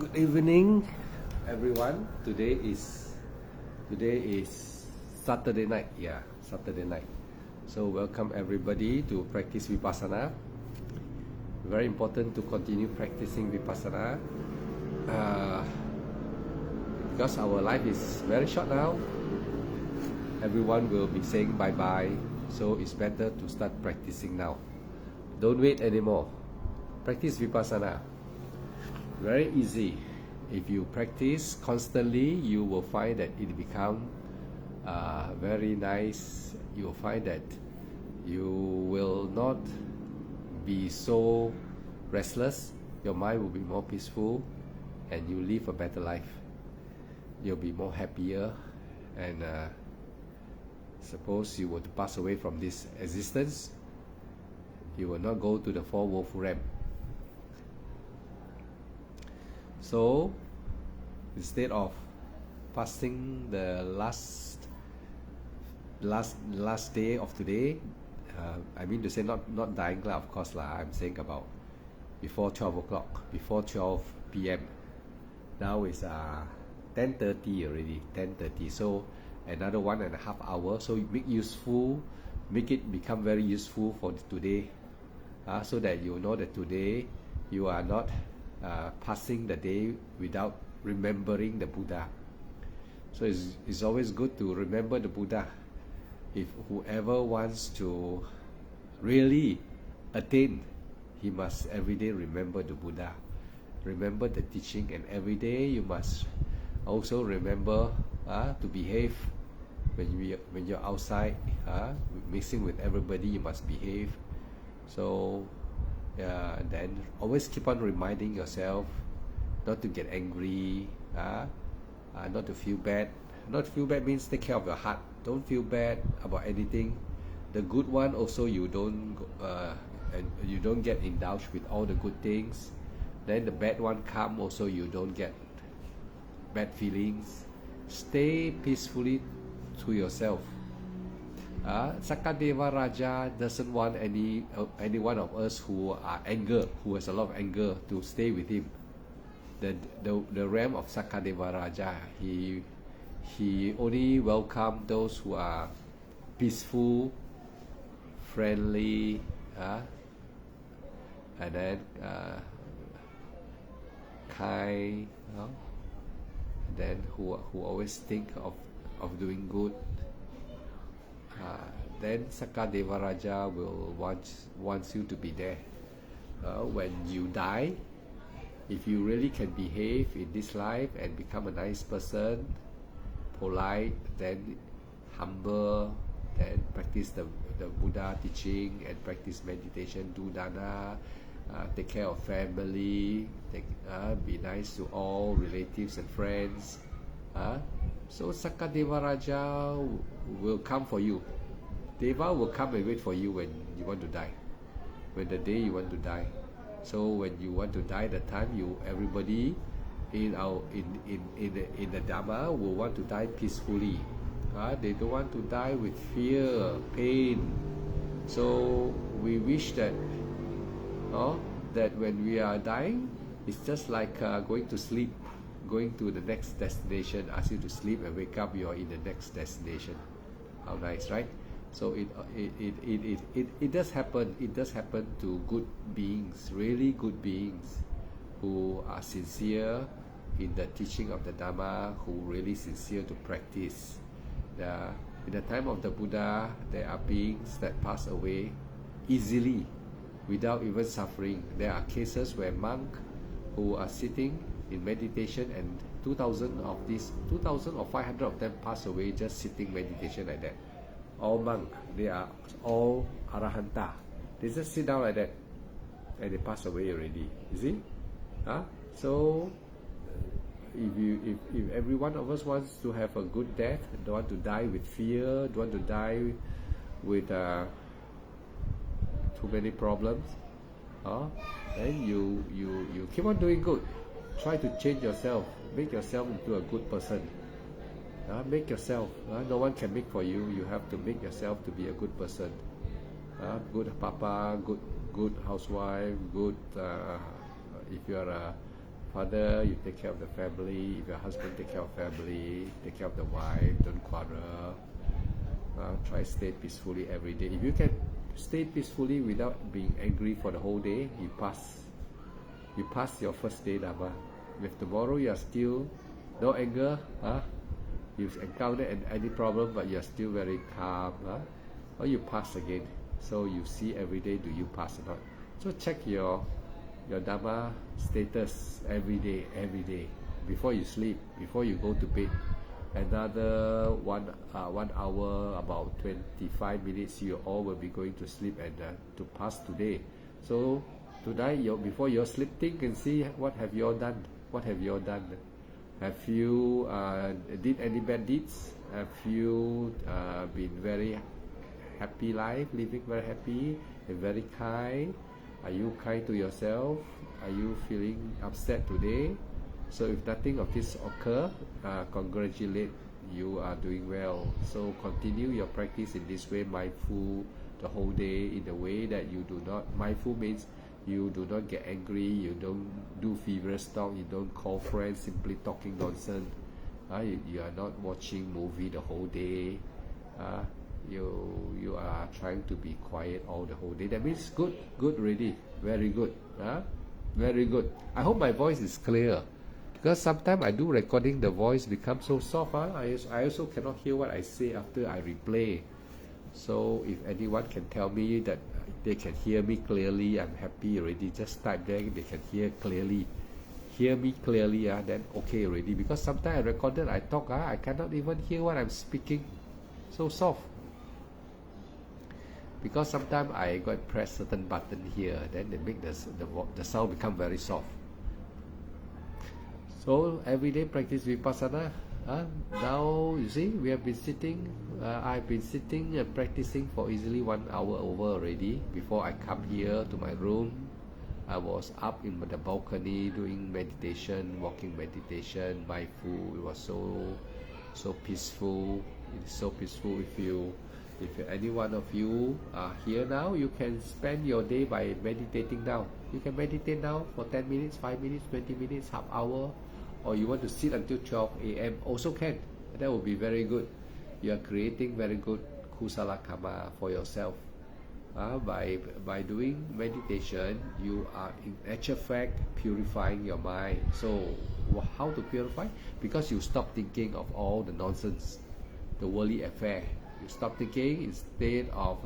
Good evening, everyone. Today is Saturday night. Yeah, Saturday night. So welcome everybody to practice Vipassana. Very important to continue practicing Vipassana because our life is very short now. Everyone will be saying bye bye, so it's better to start practicing now. Don't wait anymore. Practice Vipassana. Very easy. If you practice constantly, you will find that it become very nice. You will find that you will not be so restless. Your mind will be more peaceful, and you live a better life. You'll be more happier, and suppose you were to pass away from this existence, you will not go to the four woeful realm. So instead of fasting the last day of today, I mean to say not dying lah, of course lah. I'm saying about before 12 o'clock, before 12 p.m. Now it's 10:30 already, 10:30. So another 1.5 hours. So make it become very useful for today, so that you know that today you are not passing the day without remembering the Buddha. So it's always good to remember the Buddha. If whoever wants to really attain, he must every day remember the Buddha, remember the teaching, and every day you must also remember to behave. When you're outside, mixing with everybody, you must behave. So then always keep on reminding yourself not to get angry, not to feel bad. Not feel bad means take care of your heart. Don't feel bad about anything. The good one also you don't get indulged with all the good things. Then the bad one come also, you don't get bad feelings. Stay peacefully to yourself. Sakadeva Raja doesn't want any one of us who has a lot of anger, to stay with him. The realm of Sakadeva Raja, he only welcome those who are peaceful, friendly, and then kind, and then who always think of doing good. Then Sakadeva Raja will wants you to be there. When you die, if you really can behave in this life and become a nice person, polite, then humble, then practice the Buddha teaching and practice meditation, do dana, take care of family, be nice to all relatives and friends. So Sakadeva Raja will come for you. Deva will come and wait for you when you want to die, when the day you want to die. So when you want to die, the time everybody in the Dhamma will want to die peacefully. They don't want to die with fear, pain. So we wish that that when we are dying, it's just like going to sleep, going to the next destination. Ask you to sleep and wake up, you are in the next destination. How nice, right? So it does happen. It does happen to good beings, really good beings, who are sincere in the teaching of the Dhamma, who really sincere to practice. In the time of the Buddha, there are beings that pass away easily, without even suffering. There are cases where monks who are sitting in meditation, and 2,000 or 500 of them pass away just sitting meditation like that. All monks, they are all arahanta. They just sit down like that, and they pass away already. You see? So if every one of us wants to have a good death, don't want to die with fear, don't want to die with too many problems, then you keep on doing good. Try to change yourself, make yourself into a good person. Make yourself. No one can make for you. You have to make yourself to be a good person. Good papa, good housewife, good if you are father, you take care of the family. If your husband, take care of family, take care of the wife, don't quarrel. Try stay peacefully every day. If you can stay peacefully without being angry for the whole day, you pass your first day Dharma. If tomorrow you are still no anger, you've encountered any problem but you're still very calm, or you pass again. So you see every day, do you pass or not? So check your Dharma status every day, before you sleep, before you go to bed. Another 1 hour, about 25 minutes, you all will be going to sleep and to pass today. So tonight, before your sleep, think and see what have you all done. What have you all done? Have you did any bad deeds? Have you been very happy life, living very happy and very kind? Are you kind to yourself? Are you feeling upset today? So if nothing of this occur, congratulate, you are doing well. So continue your practice in this way, mindful the whole day, in the way that you do not, mindful means you do not get angry, you don't do feverish talk, you don't call friends simply talking nonsense, you are not watching movie the whole day, you are trying to be quiet all the whole day. That means good already, very good, very good. I hope my voice is clear, because sometimes I do recording, the voice becomes so soft. I also cannot hear what I say after I replay. So if anyone can tell me that they can hear me clearly, I'm happy already. Just type there, they can hear me clearly, then okay already. Because sometimes I recorded, I talk, I cannot even hear what I'm speaking, so soft. Because sometimes I got to press certain button here, then they make the sound become very soft. So everyday practice Vipassana. Now you see, we have been sitting, I've been sitting and practicing for easily 1 hour over already. Before I come here to my room, I was up in the balcony doing meditation, walking meditation, mindful. It was so peaceful. It's so peaceful. If any one of you are here now, you can spend your day by meditating now. You can meditate now for 10 minutes, 5 minutes, 20 minutes, half hour, or you want to sit until 12 a.m. also can. That will be very good. You are creating very good kusala karma for yourself. By doing meditation, you are in actual fact purifying your mind. So how to purify? Because you stop thinking of all the nonsense, the worldly affair. You stop thinking instead of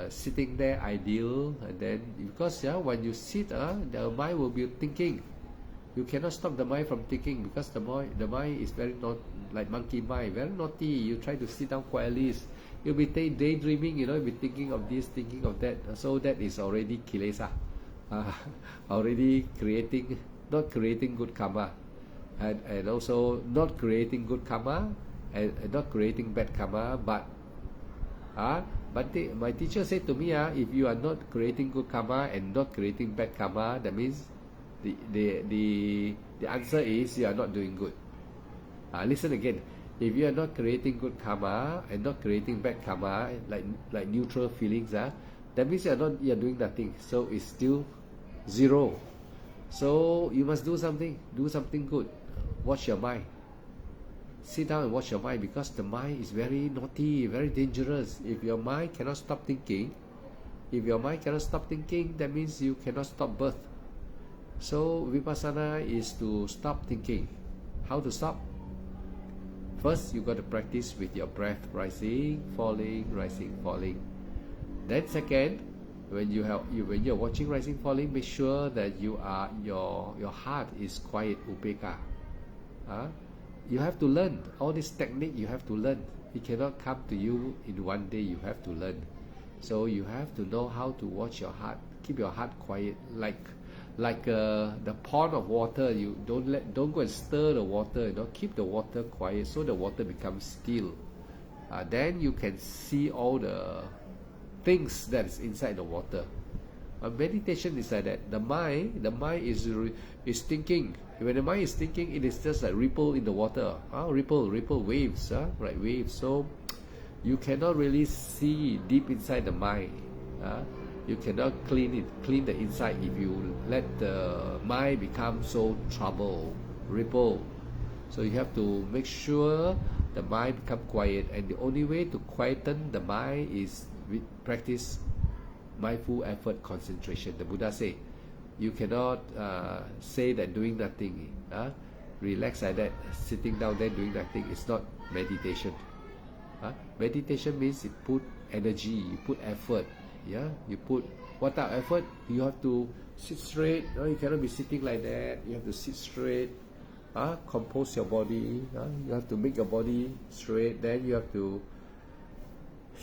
sitting there ideal, and then because when you sit, the mind will be thinking. You cannot stop the mind from thinking, because the mind is very like monkey mind, very naughty. You try to sit down quietly, you'll be daydreaming, you'll be thinking of this, thinking of that. So that is already kilesa, already not creating good karma, and also not creating good karma, and not creating bad karma. But my teacher said to me, if you are not creating good karma and not creating bad karma, that means the answer is you are not doing good. Listen again. If you are not creating good karma and not creating bad karma, like neutral feelings, that means you are doing nothing. So it's still zero. So you must do something good. Watch your mind. Sit down and watch your mind, because the mind is very naughty, very dangerous. If your mind cannot stop thinking, that means you cannot stop birth. So Vipassana is to stop thinking. How to stop? First, you got to practice with your breath, rising, falling, rising, falling. Then second, when you're watching rising, falling, make sure that your heart is quiet, upekkha. You have to learn all this technique. You have to learn. It cannot come to you in one day. You have to learn. So you have to know how to watch your heart. Keep your heart quiet, like the pond of water. You don't go and stir the water. Keep the water quiet, so the water becomes still. Then you can see all the things that is inside the water. Meditation is like that. The mind is thinking. When the mind is thinking, it is just like ripple in the water. Ripple, waves, right? Waves. So you cannot really see deep inside the mind. You cannot clean the inside if you let the mind become so troubled, ripple. So you have to make sure the mind become quiet, and the only way to quieten the mind is with practice mindful effort concentration. The Buddha say, you cannot say that doing nothing, relax like that, sitting down there doing nothing is not meditation. Meditation means you put energy, you put effort. Yeah, you put what type of effort? You have to sit straight. You cannot be sitting like that. You have to sit straight. Compose your body. You have to make your body straight. Then you have to,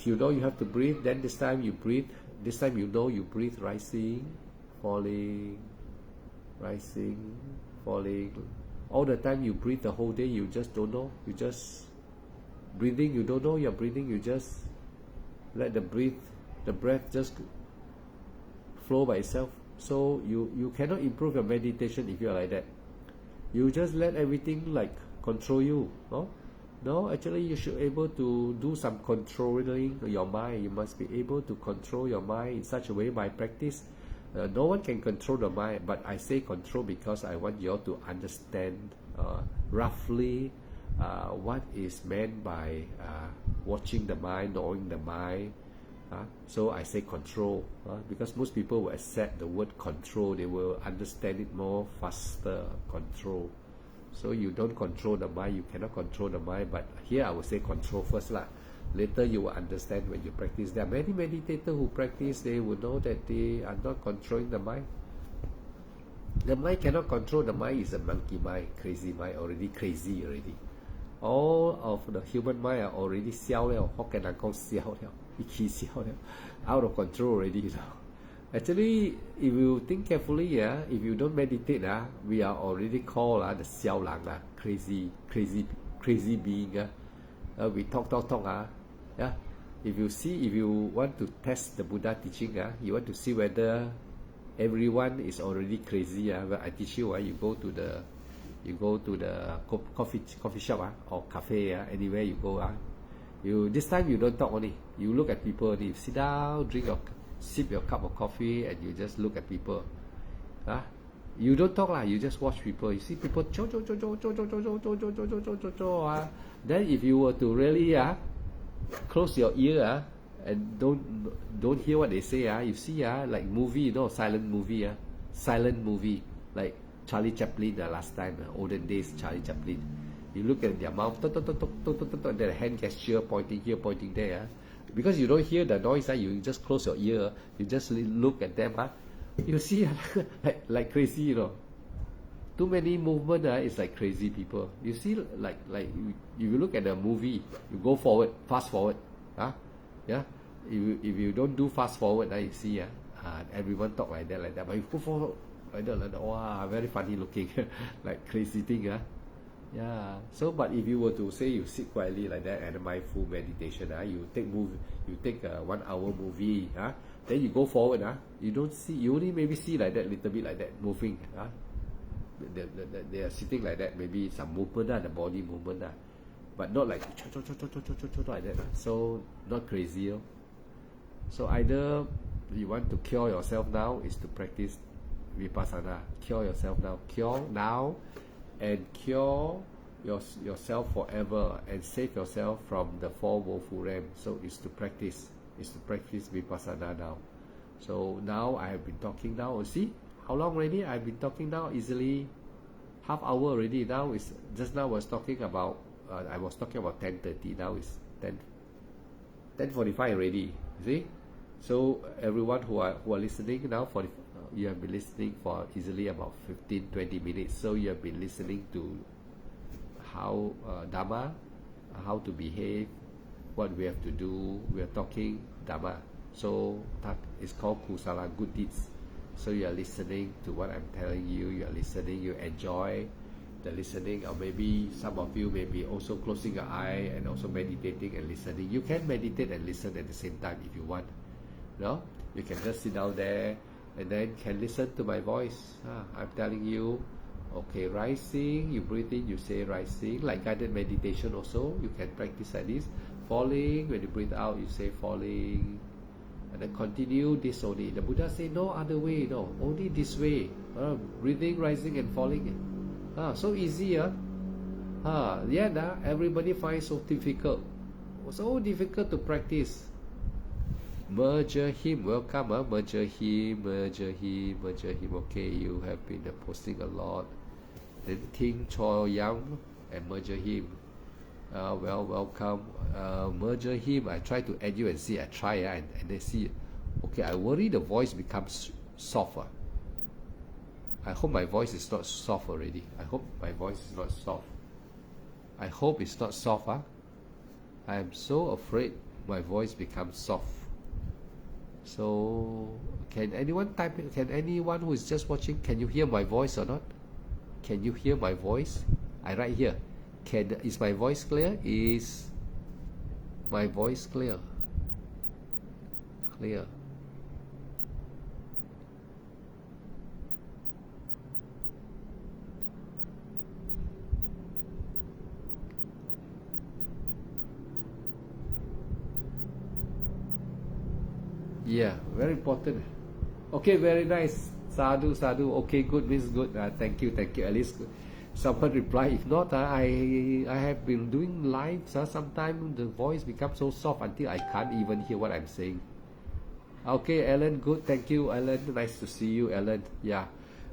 you have to breathe. Then this time you breathe. This time you breathe rising, falling, rising, falling. All the time you breathe the whole day, you just don't know. You just breathing. You don't know you're breathing. You just let the breath just flow by itself. So you cannot improve your meditation if you're like that. You just let everything like control you. No, actually you should able to do some controlling your mind. You must be able to control your mind in such a way by practice. No one can control the mind, but I say control because I want you all to understand roughly what is meant by watching the mind, knowing the mind. So I say control, because most people will accept the word control. They will understand it more faster. Control. So you don't control the mind. You cannot control the mind. But here I will say control first lah. Later you will understand when you practice. There are many meditators who practice. They will know that they are not controlling the mind. The mind cannot control the mind. Is a monkey mind, crazy mind, already crazy already. All of the human mind are already 消了, Hokkien 人講消了, 一起消了, out of control already. Actually, if you think carefully, if you don't meditate, we are already called the 消人, crazy being. We talk, yeah. If you want to test the Buddha teaching, you want to see whether everyone is already crazy. Well, I teach you, you go to the coffee shop or cafe, anywhere you go, this time you don't talk only. You look at people only. You sit down, sip your cup of coffee, and you just look at people. You don't talk you just watch people. You see people then if you were to really close your ear and don't hear what they say, you see like movie, silent movie like Charlie Chaplin last time, olden days Charlie Chaplin. You look at their mouth, their hand gesture, pointing here, pointing there. Because you don't hear the noise, you just close your ear. You just look at them. You see, like crazy, Too many movement, it's like crazy people. You see, like if you look at the movie, you go forward, fast forward, yeah. If you don't do fast forward, you see, everyone talk like that. But you go forward like that, wow, very funny looking, like crazy thing, Yeah. So, but if you were to say you sit quietly like that and mindful meditation, you take a 1 hour movie, then you go forward, you don't see, you only maybe see like that, little bit like that, moving, they are sitting like that, maybe some movement, the body movement, but not like like that. So not crazy. So either you want to cure yourself now is to practice Vipassana. Cure yourself now, and cure yourself forever, and save yourself from the four woeful realms. So it's to practice Vipassana now. So now I have been talking now. See how long already I've been talking now? Easily half hour already. Now is just now I was talking about 10:30. Now is 10:45 already. See? So everyone who are listening now, you have been listening for easily about 15-20 minutes. So you have been listening to how Dhamma, how to behave, what we have to do. We are talking Dhamma. So that is called Kusala, good deeds. So you are listening to what I'm telling you. You are listening. You enjoy the listening, or maybe some of you may be also closing your eye and also meditating and listening. You can meditate and listen at the same time if you want. You can just sit down there and then can listen to my voice. I'm telling you, okay, rising, you breathe in, you say rising, like guided meditation also, you can practice like this. Falling, when you breathe out, you say falling. and then continue this only. The Buddha say no other way, no, only this way. Breathing, rising and falling. So easy. Everybody finds so difficult. So difficult to practice. Merger him, welcome. Merger him. Okay, you have been posting a lot. Then Ting Cho Yang and merger him. Welcome. Merger him. I try to add you and see. I try and then see. Okay, I worry the voice becomes soft. I hope my voice is not soft already. I hope my voice is not soft. I hope it's not soft. I am so afraid my voice becomes soft. So, can anyone type it? Can anyone who is just watching, can you hear my voice or not? Can you hear my voice? I write here. Is my voice clear? Is my voice clear? Clear. Yeah, very important. Okay, very nice. Sadhu. Okay, good means good. Thank you. At least someone reply. If not, I have been doing live. Sometimes the voice becomes so soft until I can't even hear what I'm saying. Okay, Ellen, good. Thank you, Ellen. Nice to see you, Ellen. Yeah.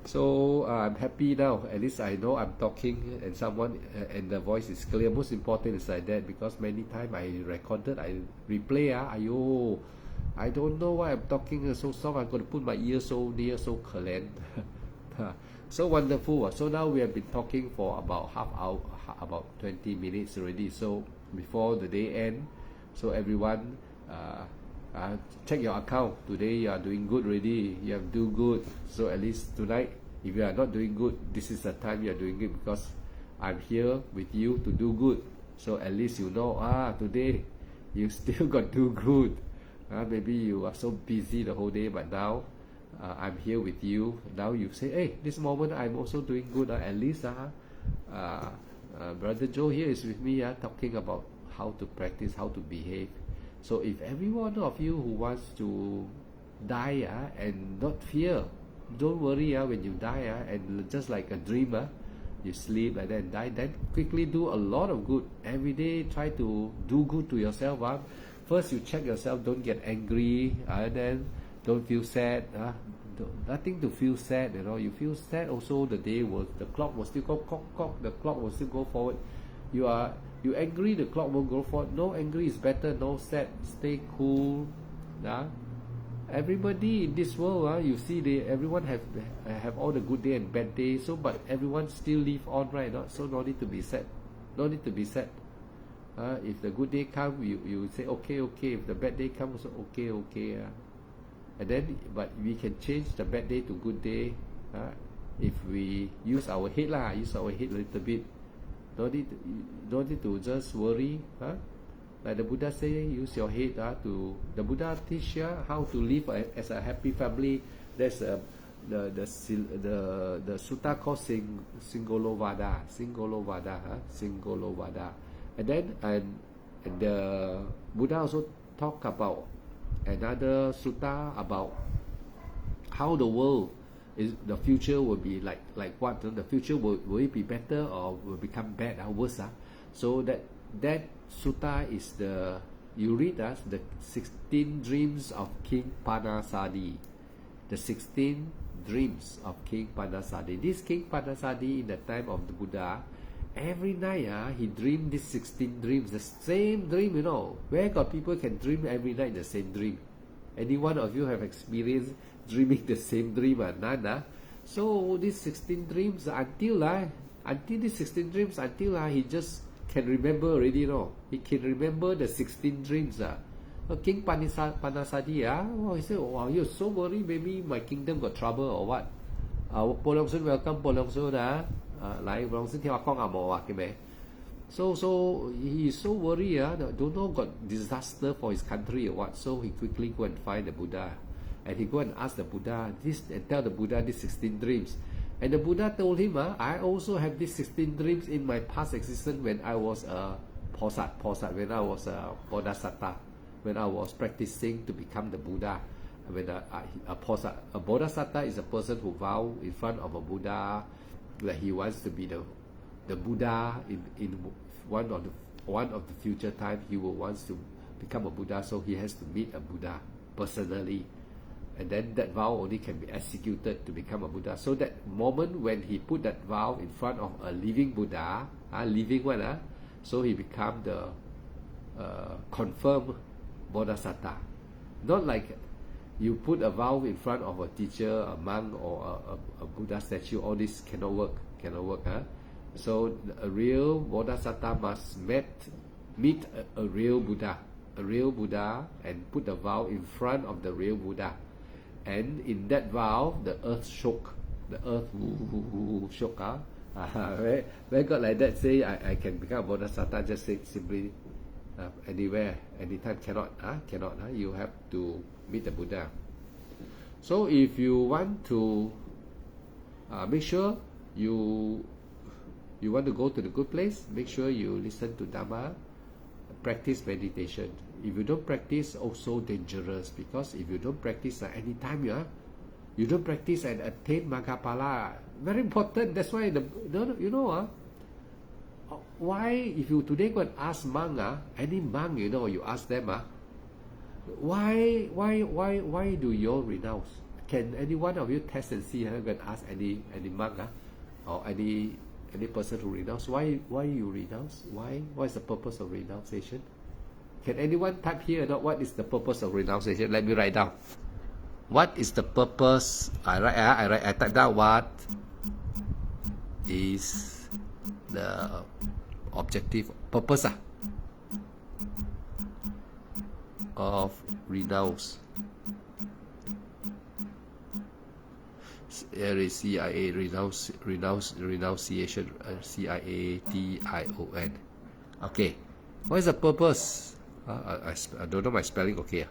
So I'm happy now. At least I know I'm talking and someone and the voice is clear. Most important is like that, because many times I recorded, I replay. Ayo, I don't know why I'm talking so soft. I'm going to put my ear so near, so clean. So wonderful. So now we have been talking for about half hour, about 20 minutes already. So before the day end, so everyone check your account. Today you are doing good already. You have do good. So at least tonight, if you are not doing good, this is the time you are doing it, because I'm here with you to do good. So at least you know, today you still got do good. Maybe you are so busy the whole day, but now I'm here with you. Now you say, hey, this moment I'm also doing good. At least Brother Joe here is with me, talking about how to practice, how to behave. So if every one of you who wants to die and not fear, don't worry when you die and just like a dreamer, you sleep and then die, then quickly do a lot of good. Every day try to do good to yourself. First you check yourself, don't get angry, and then don't feel sad. Nothing to feel sad, you feel sad also, the clock will still go cock, the clock will still go forward. You angry, the clock will go forward. No angry is better, no sad, stay cool. Everybody in this world, you see everyone have all the good day and bad day, so but everyone still live on, right? So no need to be sad. If the good day comes, you say okay. If the bad day comes, okay. And then, but we can change the bad day to good day if we use our head a little bit. No need to just worry. Like the Buddha say, use your head the Buddha teach how to live as a happy family. There's the sutta called Singolovada. And then and the Buddha also talk about another sutta about how the world the future will be like what. The future will it be better or will become bad or worse. So that sutta is you read the 16 dreams of King Panasadi. The 16 dreams of King Panasadi. This King Panasadi in the time of the Buddha, every night he dreamed these 16 dreams, the same dream. Where got people can dream every night the same dream? Any one of you have experienced dreaming the same dream? None. So these 16 dreams until these 16 dreams until he just can remember already. He can remember the 16 dreams. King Panasadi, he said, wow, you're so worried, maybe my kingdom got trouble or what? Po Long Sun, welcome Po Long Sun. So he is so worried, don't know got disaster for his country or what. So he quickly go and find the Buddha, and he go and ask the Buddha this and tell the Buddha these 16 dreams. And the Buddha told him, I also have these 16 dreams in my past existence when I was a Posat, when I was a Bodhisattva. when I was practicing to become the Buddha. When a Bodhisattva is a person who vow in front of a Buddha that he wants to be the Buddha in one of the future time. He will wants to become a Buddha, so he has to meet a Buddha personally, and then that vow only can be executed to become a Buddha. So that moment when he put that vow in front of a living Buddha, living one, so he become the confirmed Bodhisattva. Not like you put a vow in front of a teacher, a monk, or a Buddha statue. All this cannot work. So a real Bodhisattva must meet a real Buddha, and put the vow in front of the real Buddha. And in that vow, the earth shook. The earth shook. When God like that say, I can become a Bodhisattva, just say simply, anywhere, anytime, cannot. You have to meet the Buddha. So if you want to make sure you want to go to the good place, make sure you listen to Dhamma, practice meditation. If you don't practice, also dangerous, because if you don't practice anytime you don't practice and attain Maggaphala, very important. That's why why if you today go and ask monk, any monk, you ask them, why do you all renounce? Can any one of you test and see? Go and ask any monk, or any person who renounce, why you renounce? What is the purpose of renunciation? Can anyone type here? What is the purpose of renunciation? Let me write down. What is the purpose? I type down. What is the objective purpose of renounce? There is CIA, renunciation, CIATION. Okay, what is the purpose? I don't know my spelling. Okay,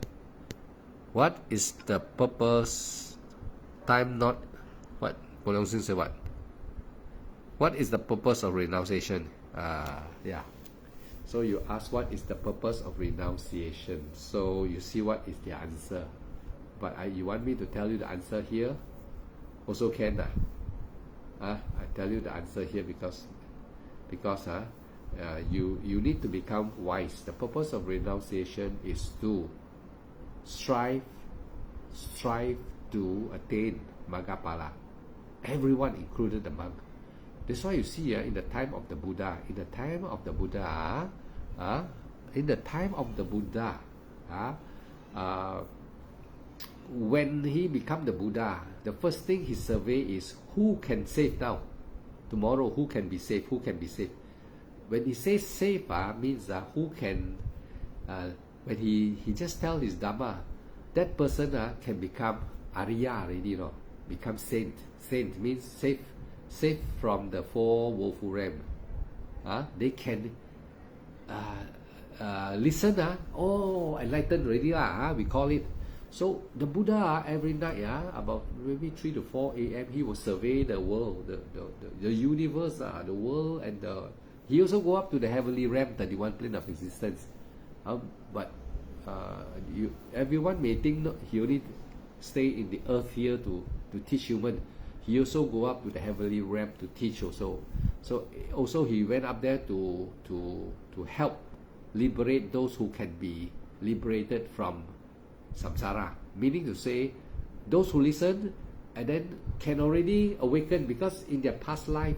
what is the purpose? Time not what? Pronouncing say what? What is the purpose of renunciation? Yeah. So you ask what is the purpose of renunciation. So you see what is the answer. But you want me to tell you the answer here? Also can. I tell you the answer here because you need to become wise. The purpose of renunciation is to strive to attain Maggaphala. Everyone, included the monk. That's why you see in the time of the Buddha, when he become the Buddha, the first thing he survey is who can save now. Tomorrow, who can be saved? When he says save, means who can, when he just tell his Dhamma, that person can become Arya already, become saint. Saint means safe from the four woeful realms. They can listen, enlightened already, we call it. So the Buddha every night, about maybe 3 to 4 a.m., he will survey the world, the universe, the world, and he also go up to the heavenly realm, 31 plane of existence. But everyone may think he only stay in the earth here to teach human. He also go up to the heavenly realm to teach also. So also he went up there to help liberate those who can be liberated from samsara. Meaning to say, those who listen and then can already awaken, because in their past life,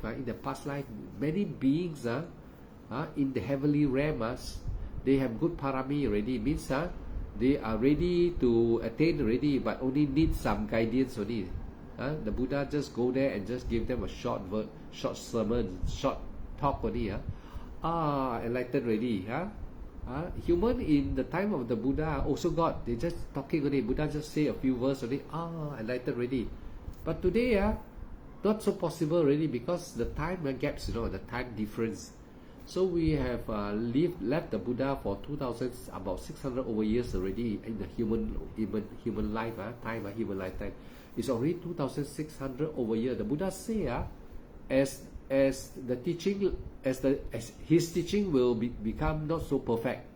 many beings in the heavenly realm, they have good parami already. Means they are ready to attain already, but only need some guidance only. The Buddha just go there and just give them a short sermon, short talk only. Enlightened already. Human in the time of the Buddha also got, they just talking only. Buddha just say a few verses only. Enlightened already. But today, not so possible already, because the time gaps, the time difference. So we have left the Buddha for 2,000, about 600 over years already in the human life, human lifetime. It's already 2,600 over years. The Buddha say, as his teaching will become not so perfect,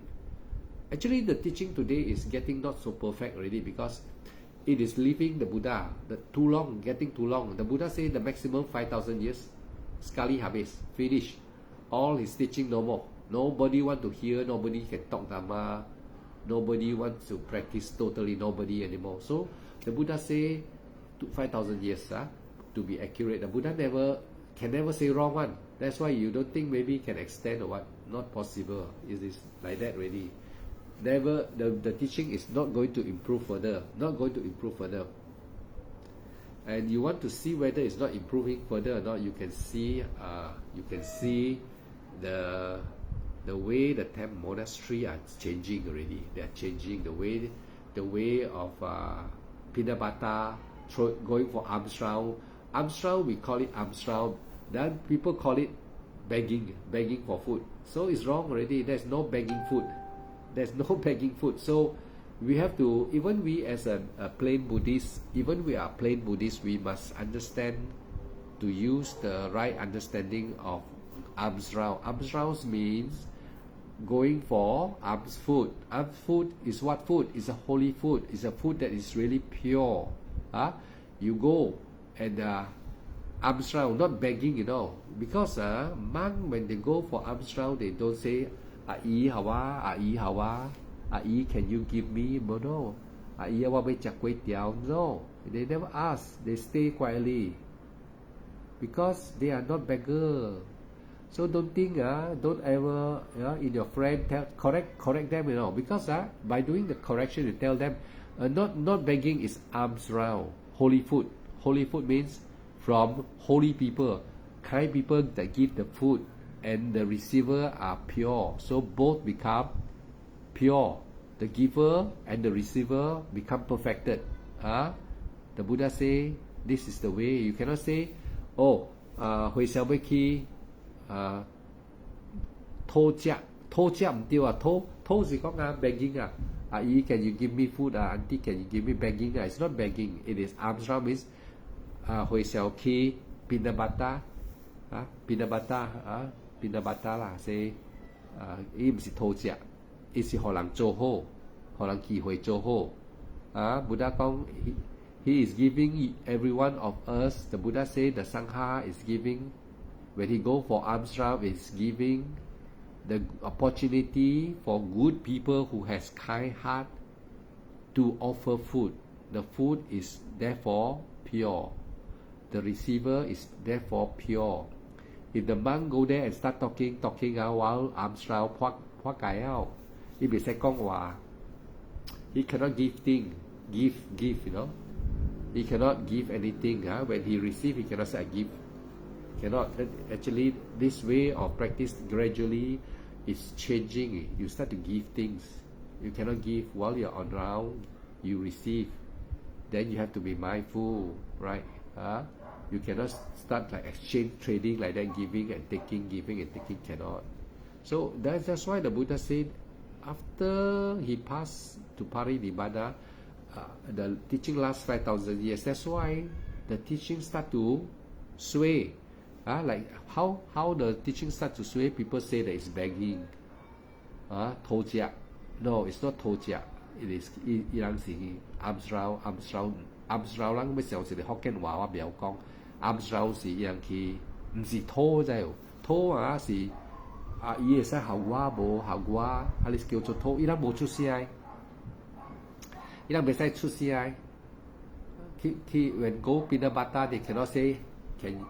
Actually, the teaching today is getting not so perfect already because it is leaving the Buddha too long, getting too long. The Buddha say the maximum 5,000 years, sekali habis, finish. All his teaching no more. Nobody want to hear, nobody can talk Dhamma, nobody wants to practice totally, nobody anymore. So the Buddha say 5,000 years, to be accurate. The Buddha can never say wrong one. That's why you don't think maybe can extend or what. Not possible. It is like that already. Never, the teaching is not going to improve further. Not going to improve further. And you want to see whether it's not improving further or not. You can see the way the monastery are changing already. They are changing the way of Pinabata, going for alms round. Alms round, we call it alms round. Then people call it begging for food. So it's wrong already. There's no begging food. There's no begging food. So we have to, even we as a plain Buddhist, even we are plain Buddhist, we must understand to use the right understanding of alms round. Alms rounds means going for alms food. Alms food is what food? It's a holy food. It's a food that is really pure. You go and alms round, not begging, because monk, when they go for alms round, they don't say, "Ai hawa, ai hawa, ai can you give me?" No, ai hawa bai chak kway tiao. No, they never ask. They stay quietly because they are not beggar. So don't think, don't ever, in your friend correct them, because by doing the correction, you tell them, not begging is alms round, holy food. Holy food means from holy people, kind people that give the food, and the receiver are pure. So both become pure. The giver and the receiver become perfected. The Buddha say this is the way. You cannot say, "Oh, Hui Xiao Bei Ki." 偷食唔對啊，偷是講begging阿姨 can you give me food auntie can you give me begging it's not begging, it is alms round means 會小去 pinabata pinabata 啦，say 伊唔是偷食，伊是互人做好，互人機會做好。Buddha 講 he is giving every one of us. The Buddha say the Sangha is giving. When he go for alms round, is giving the opportunity for good people who has kind heart to offer food. The food is therefore pure. The receiver is therefore pure. If the monk go there and start talking while alms round, 破解out. If he say 講話, he cannot give thing, give, He cannot give anything. When he receive, he cannot say I give. Cannot. Actually, this way of practice gradually is changing. You start to give things. You cannot give while you're on round. You receive. Then you have to be mindful, right? You cannot start like exchange trading like that, giving and taking, cannot. So that's why the Buddha said, after he passed to Parinibbana, the teaching lasts 5,000 years. That's why the teaching start to sway. Like how the teaching start to sway, people say that it's begging. 偷食. No, it's not 偷食. It is 伊人是 alms round. alms round 人要想是福建話我唔曉講。alms round 是伊人去，唔是偷啫，偷是伊會使效我無效我，你叫做偷，伊人無出聲，伊人袂使出聲。When go Pinabata, they cannot say can.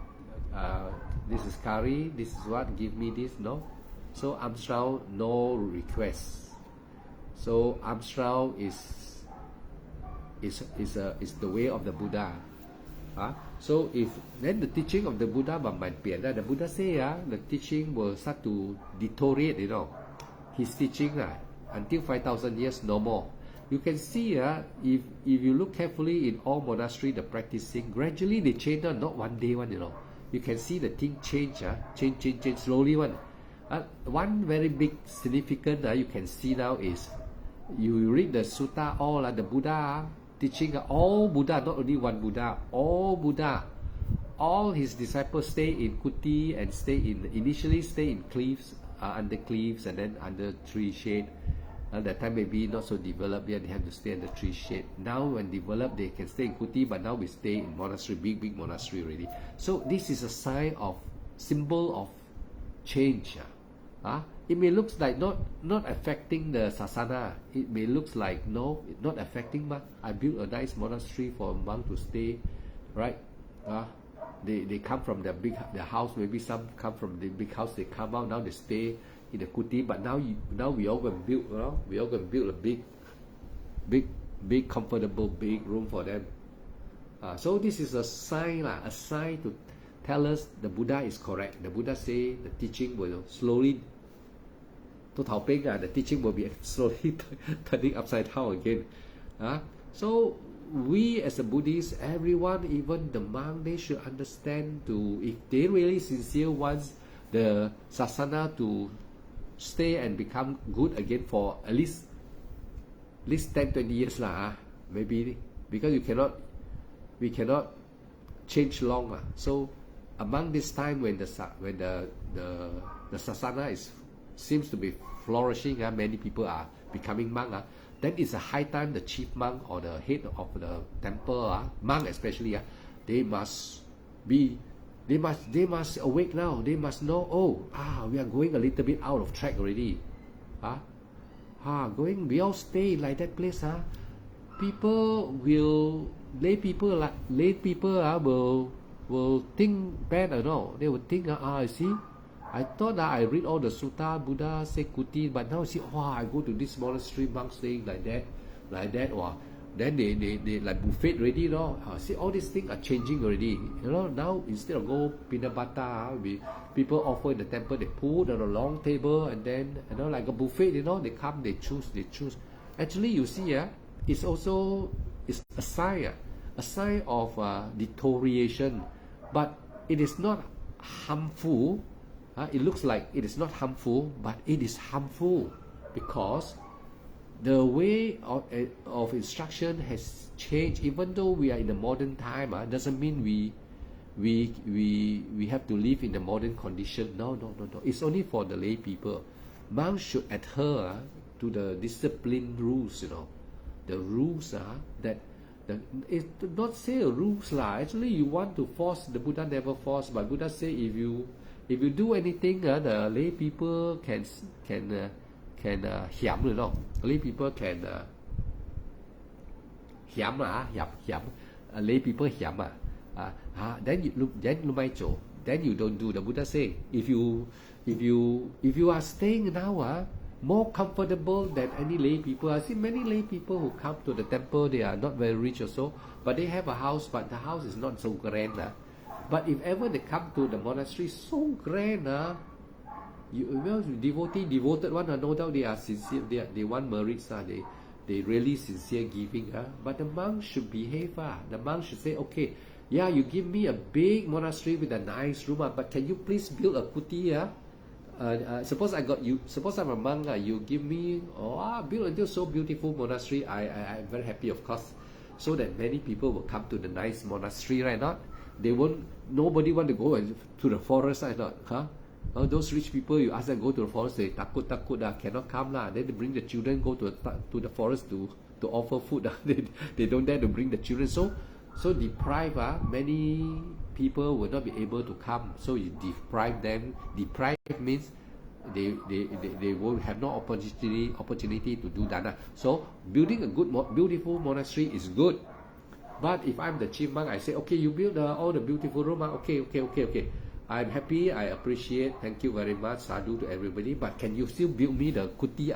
This is curry, this is what, give me this, no. So alms round, no request. So alms round is the way of the Buddha. So if then the teaching of the Buddha might be the Buddha say the teaching will start to deteriorate, his teaching until 5,000 years no more. You can see if you look carefully in all monasteries, the practicing gradually they change, not one day one, You can see the thing change slowly one. One very big significant you can see now is you read the sutta all the Buddha teaching all Buddha, not only one Buddha, all Buddha, all his disciples stay in kuti and initially stay in cliffs, under cliffs and then under tree shade. That time maybe not so developed yet, they have to stay in the tree shade. Now when developed, they can stay in Kuti, but now we stay in monastery, big monastery already. So this is a sign of, symbol of change. It may look like not affecting the sasana. It may look like no, not affecting, but I built a nice monastery for a monk to stay, right? They come from the house. Maybe some come from the big house. They come out now. They stay in the kuti. But now we all gonna build. We all gonna build a big comfortable big room for them. So this is a sign to tell us the Buddha is correct. The Buddha say the teaching will slowly, the teaching will be slowly turning upside down again. So we as a Buddhists, everyone, even the monk, they should understand to, if they really sincere wants the sasana to stay and become good again for at least 10-20 years maybe, because we cannot change long So among this time when the sasana seems to be flourishing, many people are becoming monk, then it's a high time the chief monk or the head of the temple, monk especially, they must awake now. They must know, we are going a little bit out of track already. We all stay like that place. Lay people will think bad or no. They will think, see, I thought I read all the sutta, Buddha say kuti, but now see, I go to this monastery, monk staying like that, then they like buffet already, see, all these things are changing already, now instead of go pinabata, people offer in the temple, they put on a long table, and then, like a buffet, they come, they choose. Actually, you see, it's a sign of deterioration, but it is not harmful. It looks like it is not harmful, but it is harmful because the way of instruction has changed. Even though we are in the modern time, doesn't mean we have to live in the modern condition. No. It's only for the lay people. Monks should adhere to the discipline rules. The rules it's not say a rules Actually, you want to force. The Buddha never force, but Buddha say if you do anything, the lay people can hiam, lay people can hiam, lay people hiam, then you don't do. The Buddha say if you are staying now, more comfortable than any lay people. I see many lay people who come to the temple, they are not very rich or so, but they have a house, but the house is not so grand. But if ever they come to the monastery, so grand, devoted one, no doubt they are sincere, they want merits, they really sincere giving. But the monk should behave. The monk should say, okay, you give me a big monastery with a nice room, but can you please build a kuti? Suppose I'm a monk, you give me, build until so beautiful monastery, I'm very happy, of course, so that many people will come to the nice monastery, right? Not nobody want to go to the forest, right? Not, those rich people, you ask them go to the forest, they takut, cannot come then they bring the children go to the forest to offer food. They don't dare to bring the children, so deprive, many people will not be able to come. So you deprive them. Deprive means they will have no opportunity to do dana. So building a beautiful monastery is good. But if I'm the chief monk, I say, okay, you build all the beautiful room. Okay. I'm happy. I appreciate. Thank you very much. Sadhu to everybody. But can you still build me the kuti?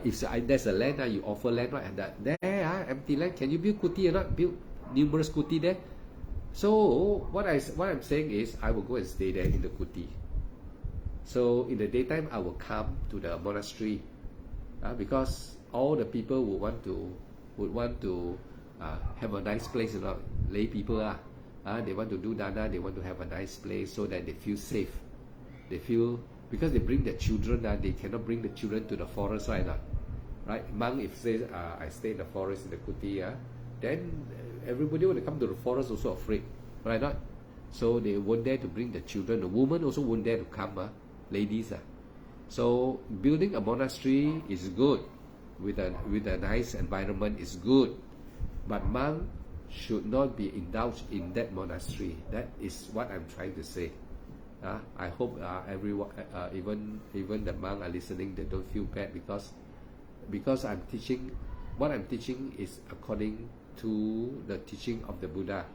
If there's a land, you offer land, right? And there, empty land. Can you build kuti or not? Build numerous kuti there. So what I'm saying is, I will go and stay there in the kuti. So in the daytime, I will come to the monastery, because all the people would want to have a nice place. Lay people they want to do dana. They want to have a nice place so that they feel safe. They feel, because they bring their children, they cannot bring the children to the forest, right? Right? Monk, if says I stay in the forest in the kuti, then everybody when they come to the forest also afraid, right? Not? So they won't dare to bring the children. The women also won't dare to come, ladies. So building a monastery is good, with a nice environment is good, but monk should not be indulged in that monastery. That is what I'm trying to say. I hope everyone, even the monk are listening, they don't feel bad because I'm teaching. What I'm teaching is according to the teaching of the Buddha,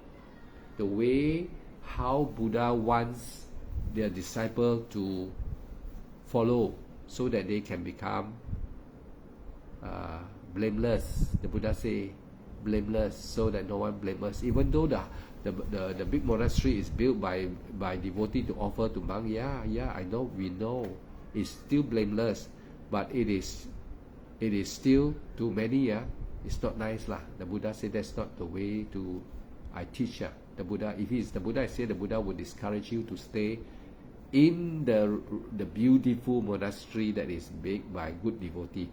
the way how Buddha wants their disciple to follow, so that they can become blameless. The Buddha say blameless, so that no one blameless. Even though the big monastery is built by devotee to offer to monk, I know, we know it's still blameless, but it is still too many. It's not nice lah. The Buddha said that's not the way to I teach. The Buddha, if he's the Buddha, I say the Buddha would discourage you to stay in the beautiful monastery that is built by good devotee,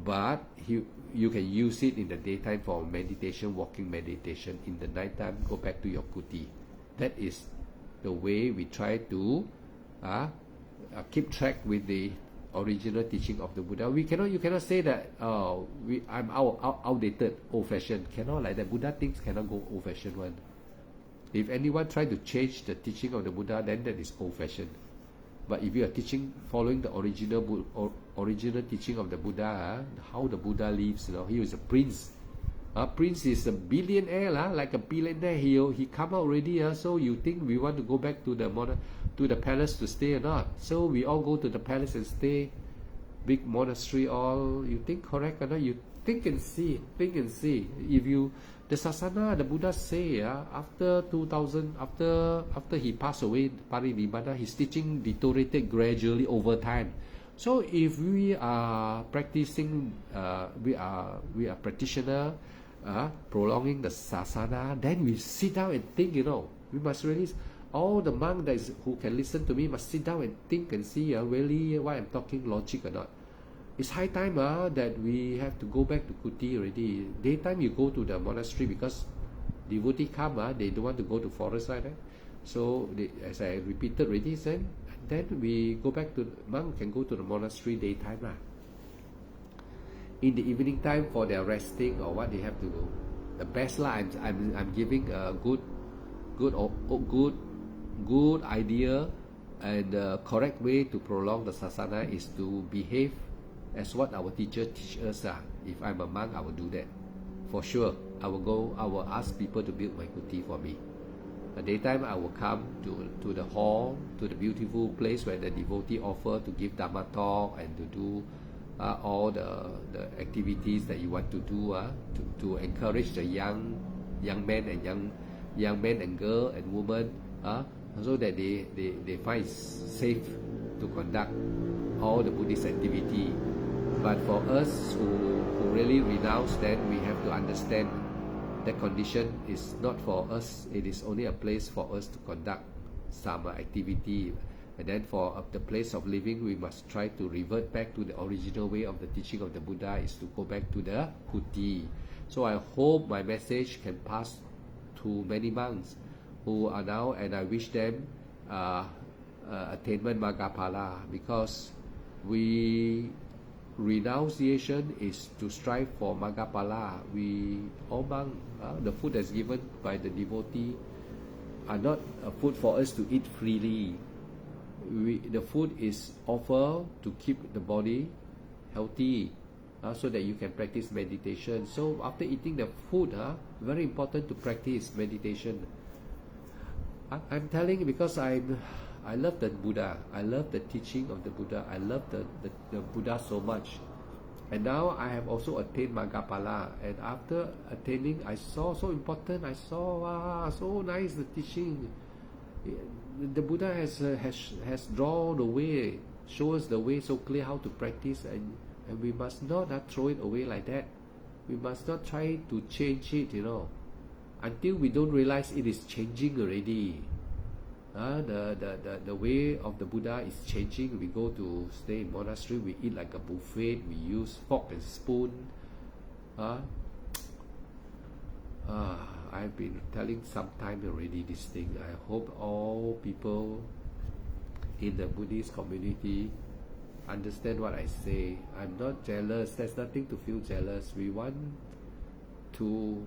but you can use it in the daytime for meditation, walking meditation. In the nighttime, go back to your kuti. That is the way we try to keep track with the original teaching of the Buddha. You cannot say that I'm outdated, old-fashioned. Cannot like that. Buddha things cannot go old-fashioned one. If anyone try to change the teaching of the Buddha, then that is old-fashioned. But if you are teaching, following the original teaching of the Buddha, how the Buddha lives, he was a prince. Prince is a billionaire, like a billionaire. He come out already. So you think we want to go back to the palace to stay or not? So we all go to the palace and stay. Big monastery, all. You think correct or not? You think and see. If you the sasana, the Buddha say, after 2000, after he passed away, Parinibbana, his teaching deteriorated gradually over time. So if we are practicing, we are practitioner, prolonging the sasana, then we sit down and think. We must really, all the monk who can listen to me must sit down and think and see really what I'm talking logic or not. It's high time that we have to go back to kuti already. Daytime you go to the monastery because devotee come, they don't want to go to forest like that. So as I repeated already, then we go back to, monk can go to the monastery daytime. In the evening time for their resting or what they have to do. The best I'm giving a good idea, and the correct way to prolong the sasana is to behave as what our teacher teaches us. If I'm a monk, I will do that. For sure, I will ask people to build my kuti for me. At daytime, I will come to the hall, to the beautiful place where the devotee offer to give Dhamma talk and to do all the activities that you want to do, to encourage the young men and young men and girl and women, so that they find it safe to conduct all the Buddhist activity. But for us who really renounce, then we have to understand that condition is not for us. It is only a place for us to conduct some activity. And then for the place of living, we must try to revert back to the original way of the teaching of the Buddha, is to go back to the kuti. So I hope my message can pass to many monks who are now, and I wish them attainment Maggaphala, because renunciation is to strive for Maggaphala. We all monks, the food that's given by the devotee are not a food for us to eat freely. The food is offered to keep the body healthy, so that you can practice meditation. So after eating the food, very important to practice meditation. I'm telling you because I love the Buddha. I love the teaching of the Buddha. I love the Buddha so much. And now I have also attained Maggaphala. And after attaining, I saw so important. I saw, so nice the teaching. The Buddha has drawn the way, show us the way so clear how to practice, and we must not throw it away like that. We must not try to change it, until we don't realize it is changing already. The way of the Buddha is changing. We go to stay in monastery, we eat like a buffet, we use fork and spoon. I've been telling some time already this thing. I hope all people in the Buddhist community understand what I say. I'm not jealous. There's nothing to feel jealous. We want to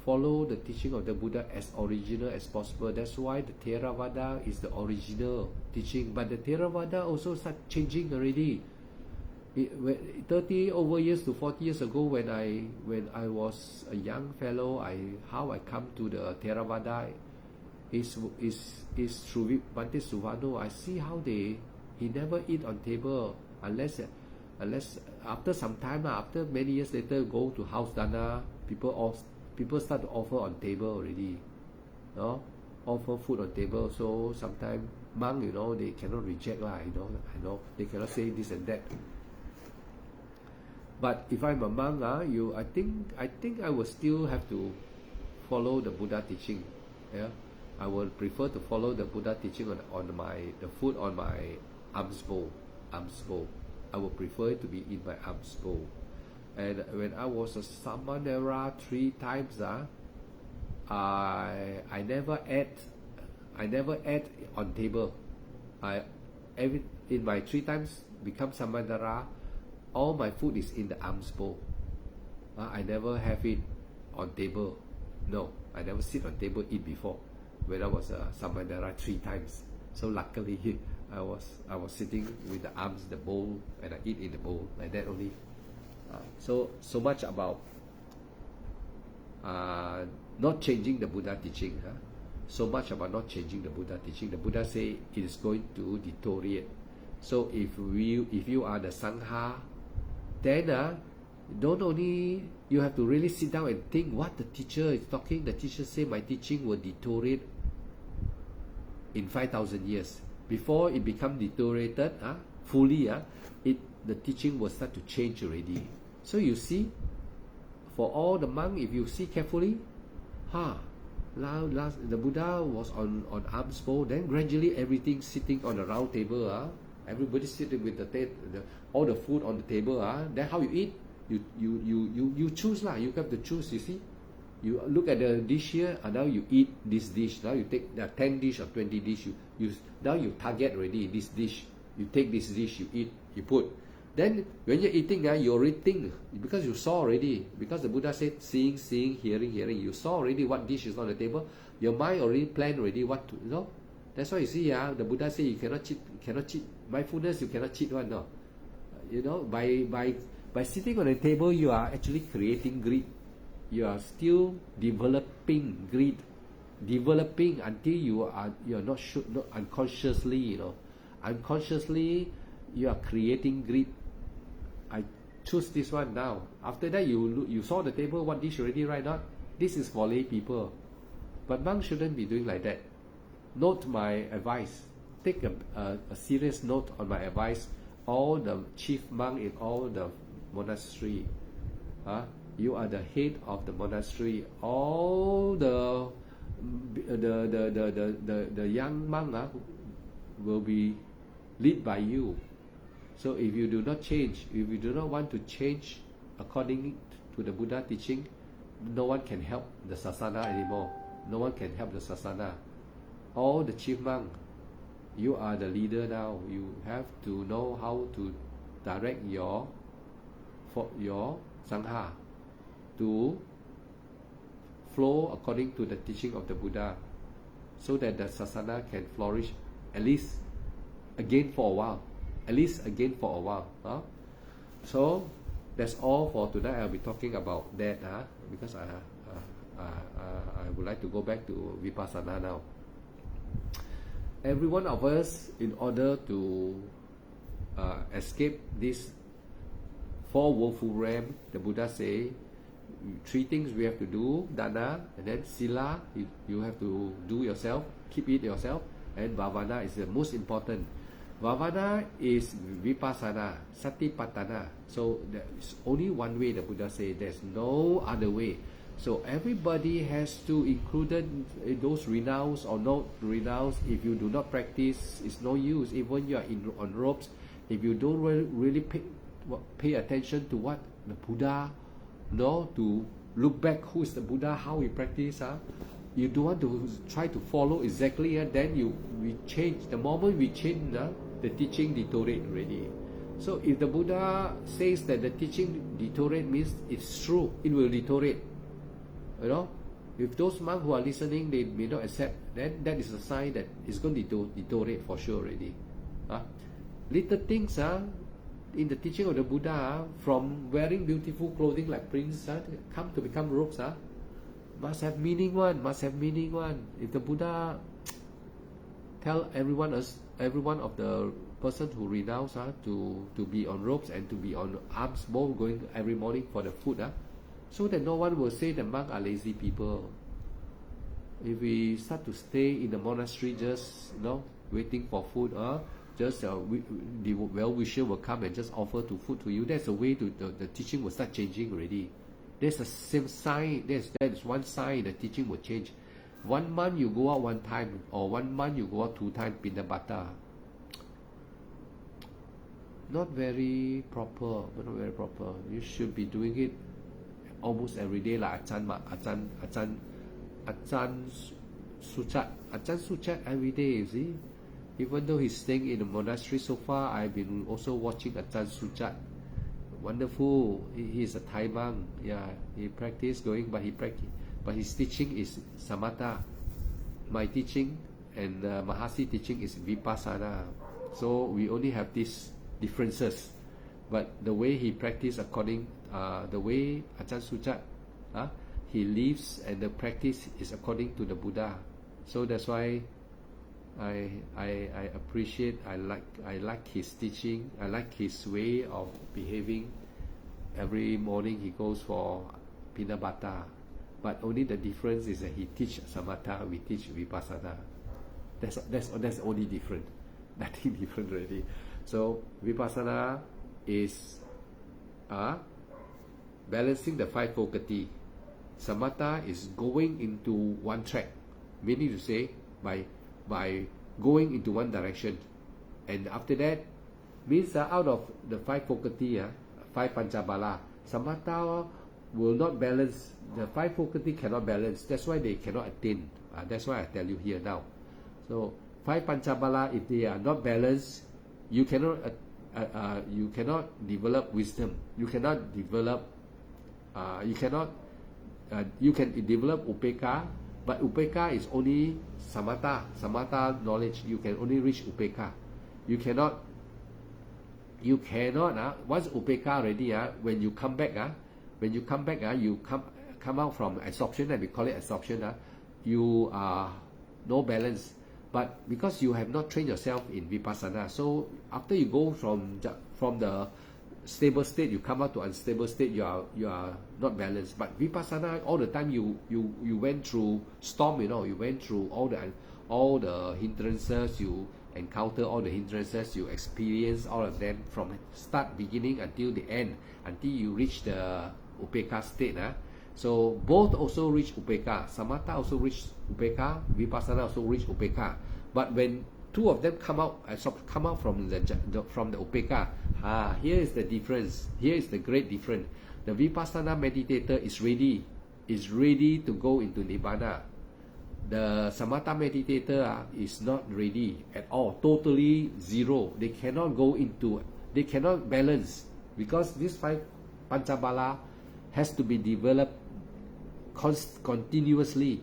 follow the teaching of the Buddha as original as possible. That's why the Theravada is the original teaching. But the Theravada also start changing already. 30 over years to 40 years ago, when I was a young fellow, how I come to the Theravada is through Bhante Suvano. I see how he never eat on table unless after some time, after many years later, go to house dana, people start to offer on table already, offer food on table. So sometimes monk, they cannot reject lah, I know they cannot say this and that. But if I'm a monk, I think I will still have to follow the Buddha teaching. Yeah, I would prefer to follow the Buddha teaching on the food on my alms bowl. I would prefer it to be in my alms bowl. And when I was a Samanera 3 times, I never ate on table. In my 3 times become Samanera, all my food is in the alms bowl. I never have it on table. No, I never sit on table eat before. When I was a Samanera 3 times, so luckily I was sitting with the alms, the bowl, and I eat in the bowl like that only. So much about not changing the Buddha teaching. So much about not changing the Buddha teaching. The Buddha say it is going to deteriorate. So if you are the Sangha, then don't only you have to really sit down and think what the teacher is talking. The teacher say my teaching will deteriorate in 5,000 years. Before it become deteriorated fully, the teaching will start to change already. So you see, for all the monks, if you see carefully, the Buddha was on alms bowl, then gradually everything sitting on a round table. Everybody sitting with all the food on the table. Then how you eat? You choose lah. You have to choose. You see, you look at the dish here, and now you eat this dish. Now you take 10 dish or 20 dish. Now you target already this dish. You take this dish, you eat, you put. Then when you're eating, you already think, because you saw already. Because the Buddha said, seeing, hearing. You saw already what dish is on the table. Your mind already planned already what to. That's why you see, the Buddha say you cannot cheat. Mindfulness, you cannot cheat one. No, by sitting on the table, you are actually creating greed. You are still developing greed, until you're not sure, not unconsciously. Unconsciously you are creating greed. I choose this one now. After that, you saw the table, what dish already, right? Not this is for lay people, but monks shouldn't be doing like that. Note my advice. Take a serious note on my advice. All the chief monk in all the monastery, you are the head of the monastery. All the young monk will be led by you. So if you do not change, if you do not want to change according to the Buddha teaching, no one can help the sasana anymore. No one can help the sasana. All the chief monk, you are the leader now. You have to know how to direct your sangha to flow according to the teaching of the Buddha, so that the sasana can flourish at least again for a while. So that's all for tonight. I'll be talking about that because I would like to go back to Vipassana now. Every one of us, in order to escape this 4 woeful realm, the Buddha say 3 things we have to do: dana, and then sila, you have to do yourself, keep it yourself, and bhavana is the most important. Bhavana is vipassana, satipatthana. So there's only one way, the Buddha say. There's no other way. So everybody has to include those renounce or not renounce. If you do not practice, it's no use. Even you are on ropes, if you don't really pay attention to what the Buddha, to look back who is the Buddha, how he practice, you don't want to try to follow exactly, then we change. The moment we change, the teaching deteriorate already. So if the Buddha says that the teaching deteriorate, means it's true, it will deteriorate. You know, if those monks who are listening, they may not accept, then that is a sign that it's going to deteriorate for sure already. Little things in the teaching of the Buddha, from wearing beautiful clothing like prince, come to become robes, must have meaning one, must have meaning one. If the Buddha tell everyone of the person who renounce to be on robes and to be on alms bowl, going every morning for the food, so that no one will say the monks are lazy people. If we start to stay in the monastery just waiting for food, just the well-wisher will come and just offer to food to you, that's the way the teaching will start changing already. There's the same sign. That is one sign the teaching will change. 1 month you go out 1 time, or 1 month you go out 2 times Pinabata. Not very proper. Not very proper. You should be doing it almost every day, like Ajahn Suchat every day. You see, even though he's staying in the monastery so far, I've been also watching Ajahn Suchat. Wonderful. He is a Thai monk. Yeah, he practice going, but his teaching is samatha. My teaching and Mahasi teaching is vipassana. So we only have these differences. But the way he practice according, the way Ajahn Suchat, he lives and the practice is according to the Buddha. So that's why I appreciate, I like his teaching, I like his way of behaving. Every morning he goes for Pinabata, but only the difference is that he teach samatha, we teach vipassana. That's only different. Nothing different already. So vipassana is balancing the 5 faculty. Samatha is going into one track, meaning to say by going into one direction, and after that means out of the 5 faculty, 5 panchabala, samatha will not balance. The 5 faculty cannot balance. That's why they cannot attain. That's why I tell you here now. So 5 panchabala, if they are not balanced, you cannot develop wisdom. You cannot develop. You can develop upeka, but upeka is only samatha knowledge. You can only reach upeka. You cannot once upeka already, when you come back, you come out from absorption, and we call it absorption, you are no balance. But because you have not trained yourself in vipassana, so after you go from the stable state, you come out to unstable state, you are not balanced. But vipassana, all the time you went through storm, you went through all the hindrances, you encounter all the hindrances, you experience all of them from start beginning until the end, until you reach the upeka state. So both also reach upeka. Samatha also reach upeka, vipassana also reach upeka. But when 2 of them come out from the upeka, here is the difference. Here is the great difference. The vipassana meditator is ready to go into nibbana. The samatha meditator is not ready at all, totally zero. They cannot balance, because this 5 panchabala has to be developed continuously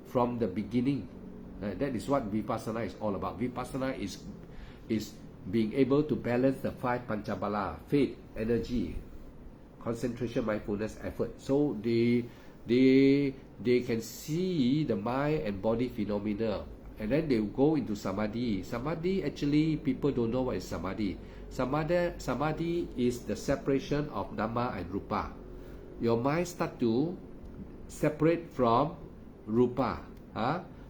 from the beginning. That is what vipassana is all about. Vipassana is being able to balance the 5 panchabala: faith, energy, concentration, mindfulness, effort. So they can see the mind and body phenomena, and then they go into samadhi. Samadhi, actually, people don't know what is samadhi. Samadhi is the separation of nama and rupa. Your mind start to separate from rupa.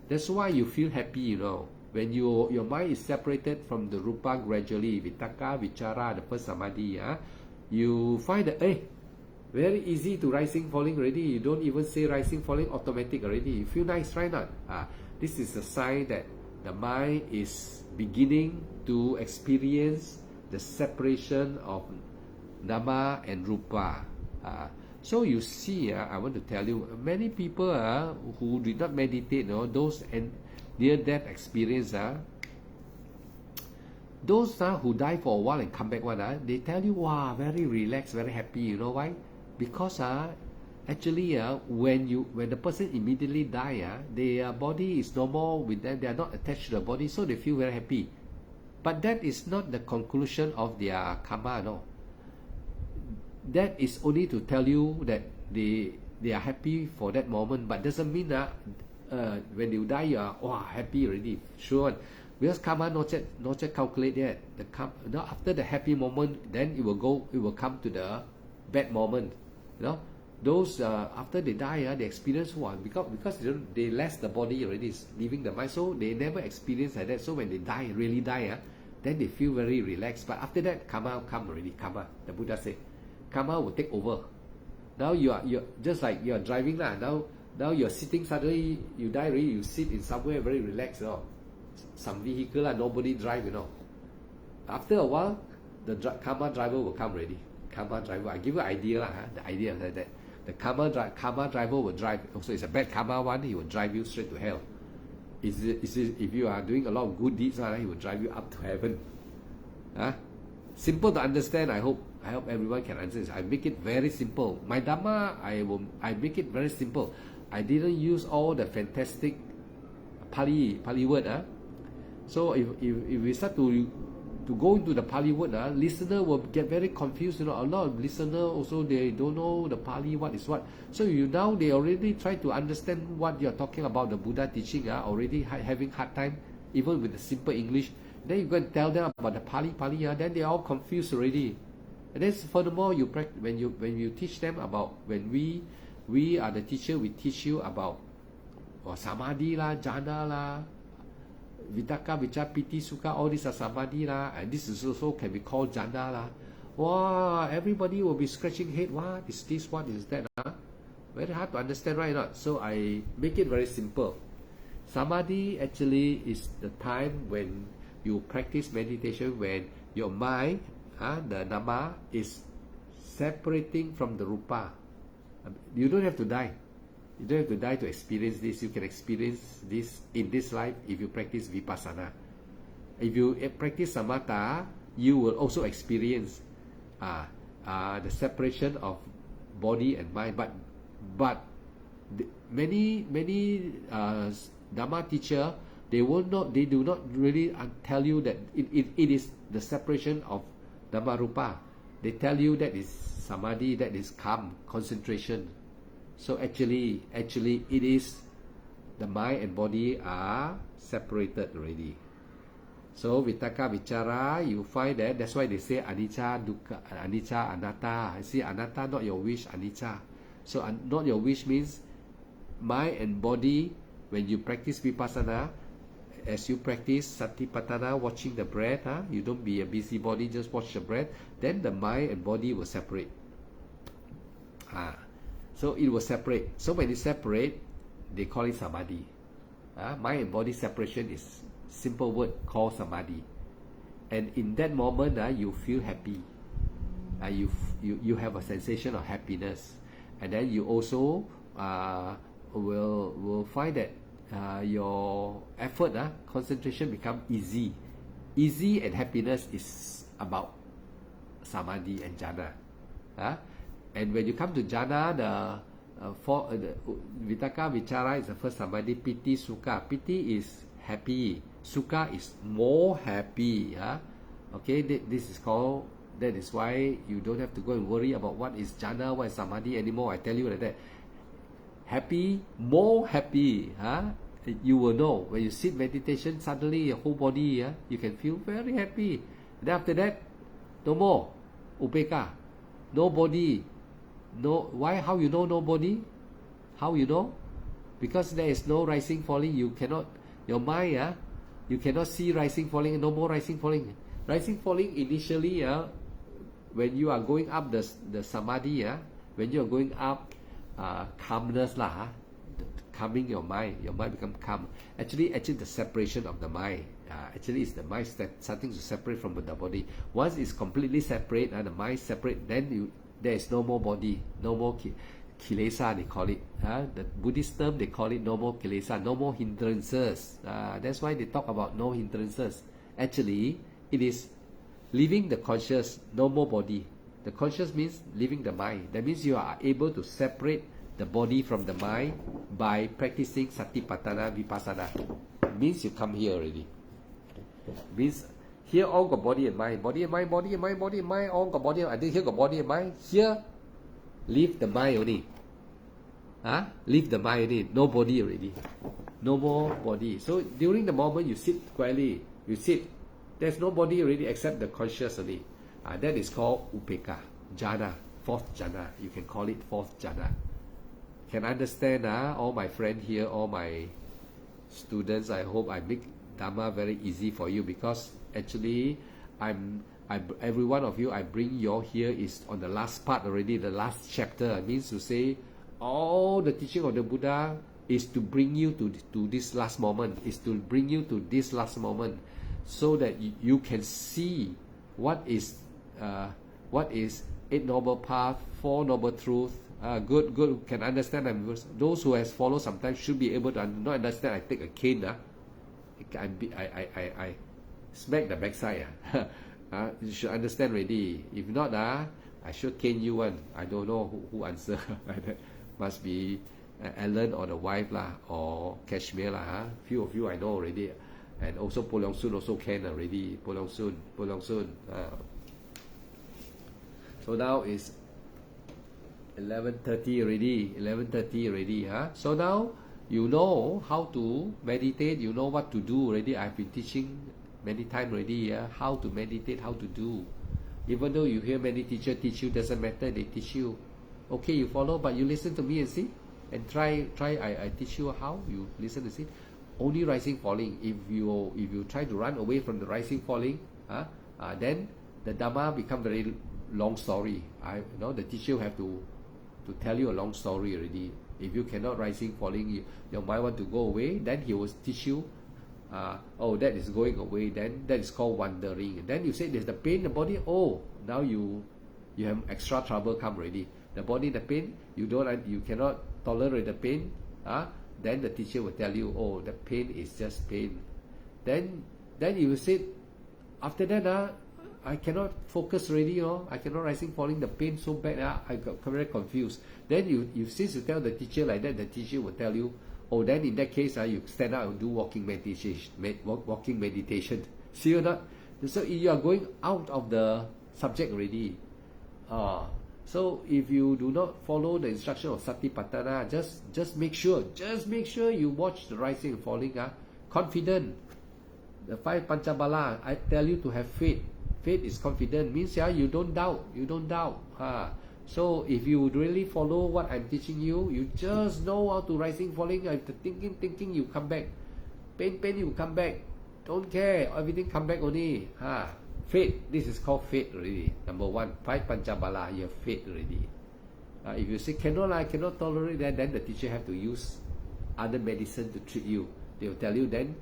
That's why you feel happy, when your mind is separated from the rupa gradually, vitaka, vichara, the first samadhi. You find that very easy to rising, falling already. You don't even say rising, falling, automatic already. You feel nice, right? Not? This is a sign that the mind is beginning to experience the separation of nama and rupa. So you see, I want to tell you, many people who did not meditate, those near-death experience, Those who die for a while and come back they tell you, wow, very relaxed, very happy. You know why? Because actually when the person immediately die, their body is no more with them. They are not attached to the body, so they feel very happy. But that is not the conclusion of their karma, no. That is only to tell you that they are happy for that moment, but doesn't mean that when you die you are happy already. Sure, because karma not yet calculate yet. After the happy moment, then it will come to the bad moment. You know, those after they die, they experience because they left the body already, is leaving the mind, so they never experience like that. So when they really die, then they feel very relaxed. But after that, karma will come already. Karma, the Buddha said, karma will take over. Now you're just like you're driving now you're sitting, suddenly you die already, you sit in somewhere very relaxed, some vehicle nobody drive, after a while the karma driver will come already. Karma driver, I give you an idea the idea like that. The karma driver will drive. Also, it's a bad karma one, he will drive you straight to hell. If you are doing a lot of good deeds, he will drive you up to heaven. Simple to understand. I hope everyone can understand this. I make it very simple. My Dhamma, I make it very simple. I didn't use all the fantastic Pali word. So if we start to go into the Pali word, listener will get very confused. A lot of listener also, they don't know the Pali what is what. So they already try to understand what you're talking about, the Buddha teaching, already having hard time even with the simple English. Then you go and tell them about the Pali, then they are all confused already. And then furthermore, when you teach them about, when we are the teacher, we teach you about samadhi jhana vitaka, vichara, piti, sukha, all these are samadhi and this is also can be called jhana Wow, everybody will be scratching head. What is this? What is that? Very hard to understand, right? Not? So I make it very simple. Samadhi actually is the time when you practice meditation, when your mind, the nama, is separating from the rupa. You don't have to die. You don't have to die to experience this. You can experience this in this life if you practice vipassana. If you practice samatha, you will also experience the separation of body and mind. But many Dhamma teacher, they do not really tell you that it is the separation of Dhamma Rupa. They tell you that is samadhi, that is calm, concentration. So actually it is the mind and body are separated already. So vitaka vichara, you find that's why they say anicca, dukkha, anicca, anatta. See, anatta, not your wish, anicca. So not your wish means mind and body. When you practice vipassana, as you practice satipatthana, watching the breath, you don't be a busybody, just watch the breath, then the mind and body will separate. So it will separate. So when it separate, they call it samadhi. Mind and body separation is simple word called samadhi. And in that moment, you feel happy. You have a sensation of happiness. And then you also will find that your effort, concentration become easy. Easy and happiness is about samadhi and jhana. And when you come to jhana, the vitaka vichara is the first samadhi. Piti, sukha. Piti is happy. Sukha is more happy. Okay, this is called. That is why you don't have to go and worry about what is jhana, what is samadhi anymore. I tell you like that. Happy, more happy. You will know when you sit meditation. Suddenly your whole body, you can feel very happy. Then after that, no more upeka, no body. No, why? How you know no body? How you know? Because there is no rising falling. You cannot, your mind, you cannot see rising falling. No more rising falling. Rising falling initially, when you are going up the samadhi, when you are going up, calmness calming your mind become calm. Actually the separation of the mind. Actually it's the mind starting to separate from the body. Once it's completely separate and the mind separate, then there is no more body, no more kilesa, they call it. The Buddhist term, they call it no more kilesa, no more hindrances. That's why they talk about no hindrances. Actually, It is leaving the conscious, no more body. The conscious means leaving the mind. That means you are able to separate the body from the mind by practicing Satipatthana Vipassana. It means you come here already. It means here all got body and mind, body and mind, body and mind, body and mind, all got body and mind. I think here got body and mind. Here, leave the mind only. Leave the mind only. No body already. No more body. So during the moment you sit quietly, you sit. There's no body already except the conscious only. That is called Upekkha, jhana, fourth jhana. You can call it fourth jhana. Can understand all my friends here, all my students. I hope I make Dhamma very easy for you, because actually every one of you I bring you all here is on the last part already, the last chapter. It means to say all the teaching of the Buddha is to bring you to this last moment, is to bring you to this last moment, so that you can see what is Eight Noble Path, Four Noble Truth. Good, can understand them. Those who has followed sometimes should be able to not understand. I take a cane, I smack the backside. You should understand already. If not, I should cane you one. I don't know who answer. Must be Ellen or the wife lah, or Kashmir lah. Few of you I know already, and also Po Leong Soon also can already. Po Leong Soon. So now is 11:30 already. So now you know how to meditate. You know what to do already. I've been teaching many times already. How to meditate, how to do. Even though you hear many teachers teach you, doesn't matter. They teach you. Okay, you follow, but you listen to me and see, and try. I teach you how. You listen and see. Only rising, falling. If you try to run away from the rising, falling, then the Dhamma become very long story. The teacher will have to tell you a long story already. If you cannot rising, falling, your mind want to go away, then he will teach you. That is going away. Then that is called wandering. And then you say there's the pain in the body. Now you have extra trouble come already. The body, the pain, you cannot tolerate the pain. Then the teacher will tell you, the pain is just pain. Then you will say, after that, I cannot focus already, I cannot rising, falling, the pain so bad, I got very confused. Then since you tell the teacher like that, the teacher will tell you, then in that case, you stand up and do walking meditation. See or not? So you are going out of the subject already. So if you do not follow the instruction of Satipatthana, just make sure you watch the rising and falling. Confident. The 5 Panchabala, I tell you to have faith. Faith is confident, means you don't doubt. So if you really follow what I'm teaching you, you just know how to rising, falling. After thinking, you come back. Pain, you come back. Don't care, everything come back only. Faith, this is called faith already. Number 1, 5 Panchabala, you have faith already. If you say I cannot tolerate that, then the teacher have to use other medicine to treat you. They will tell you then,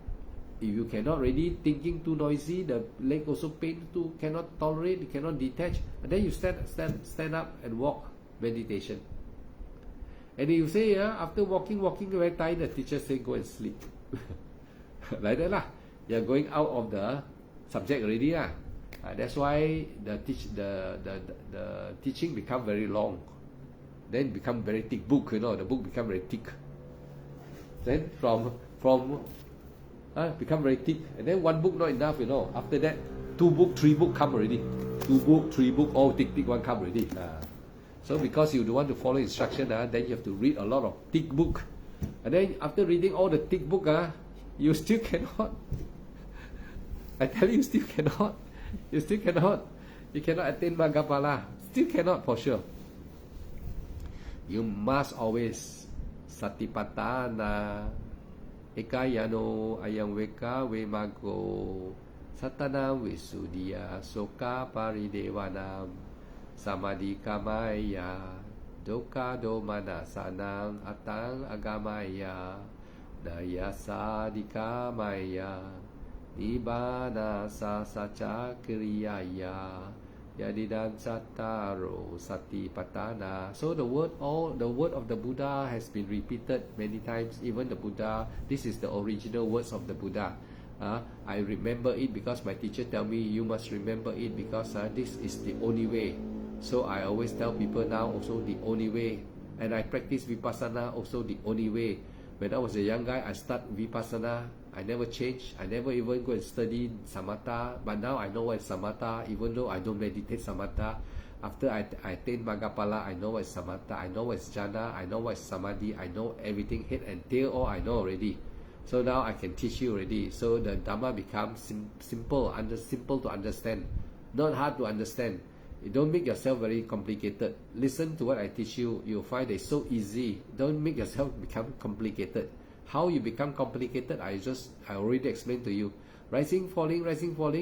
if you cannot really thinking too noisy, the leg also pain too, cannot tolerate, you cannot detach, and then you stand up and walk meditation. And you say after walking very tired, the teacher say go and sleep. Like that lah. You are going out of the subject already lah. That's why the teaching become very long, then become very thick book. The book become very thick. Then from become very thick, and then one book not enough. After that, 2 book, 3 book come already. 2 book, 3 book, all thick one come already. So because you don't want to follow instruction, then you have to read a lot of thick book, and then after reading all the thick book, you still cannot. I tell you, still cannot. You still cannot. You cannot attain Maggaphala. Still cannot for sure. You must always Satipatthana. Ekayano ayang weka wemago satana visuddhiya soka paridevanam samadhi kamaya doka domana sanang atang agamaya dayasa dikamaya nibbana sasaca kriyaya yadidam sattaro satipatthana. So the word of the Buddha has been repeated many times. Even the Buddha, this is the original words of the Buddha. I remember it because my teacher tell me you must remember it because this is the only way. So I always tell people now also the only way, and I practice Vipassana also the only way. When I was a young guy, I start Vipassana. I never change. I never even go and study Samatha. But now I know what is Samatha, even though I don't meditate Samatha. After I attain Maggaphala, I know what is Samatha. I know what is Jhana. I know what is Samadhi. I know everything, head and tail, all I know already. So now I can teach you already. So the Dhamma becomes simple to understand, not hard to understand. You don't make yourself very complicated. Listen to what I teach you. You'll find it's so easy. Don't make yourself become complicated. How you become complicated, I already explained to you. Rising, falling,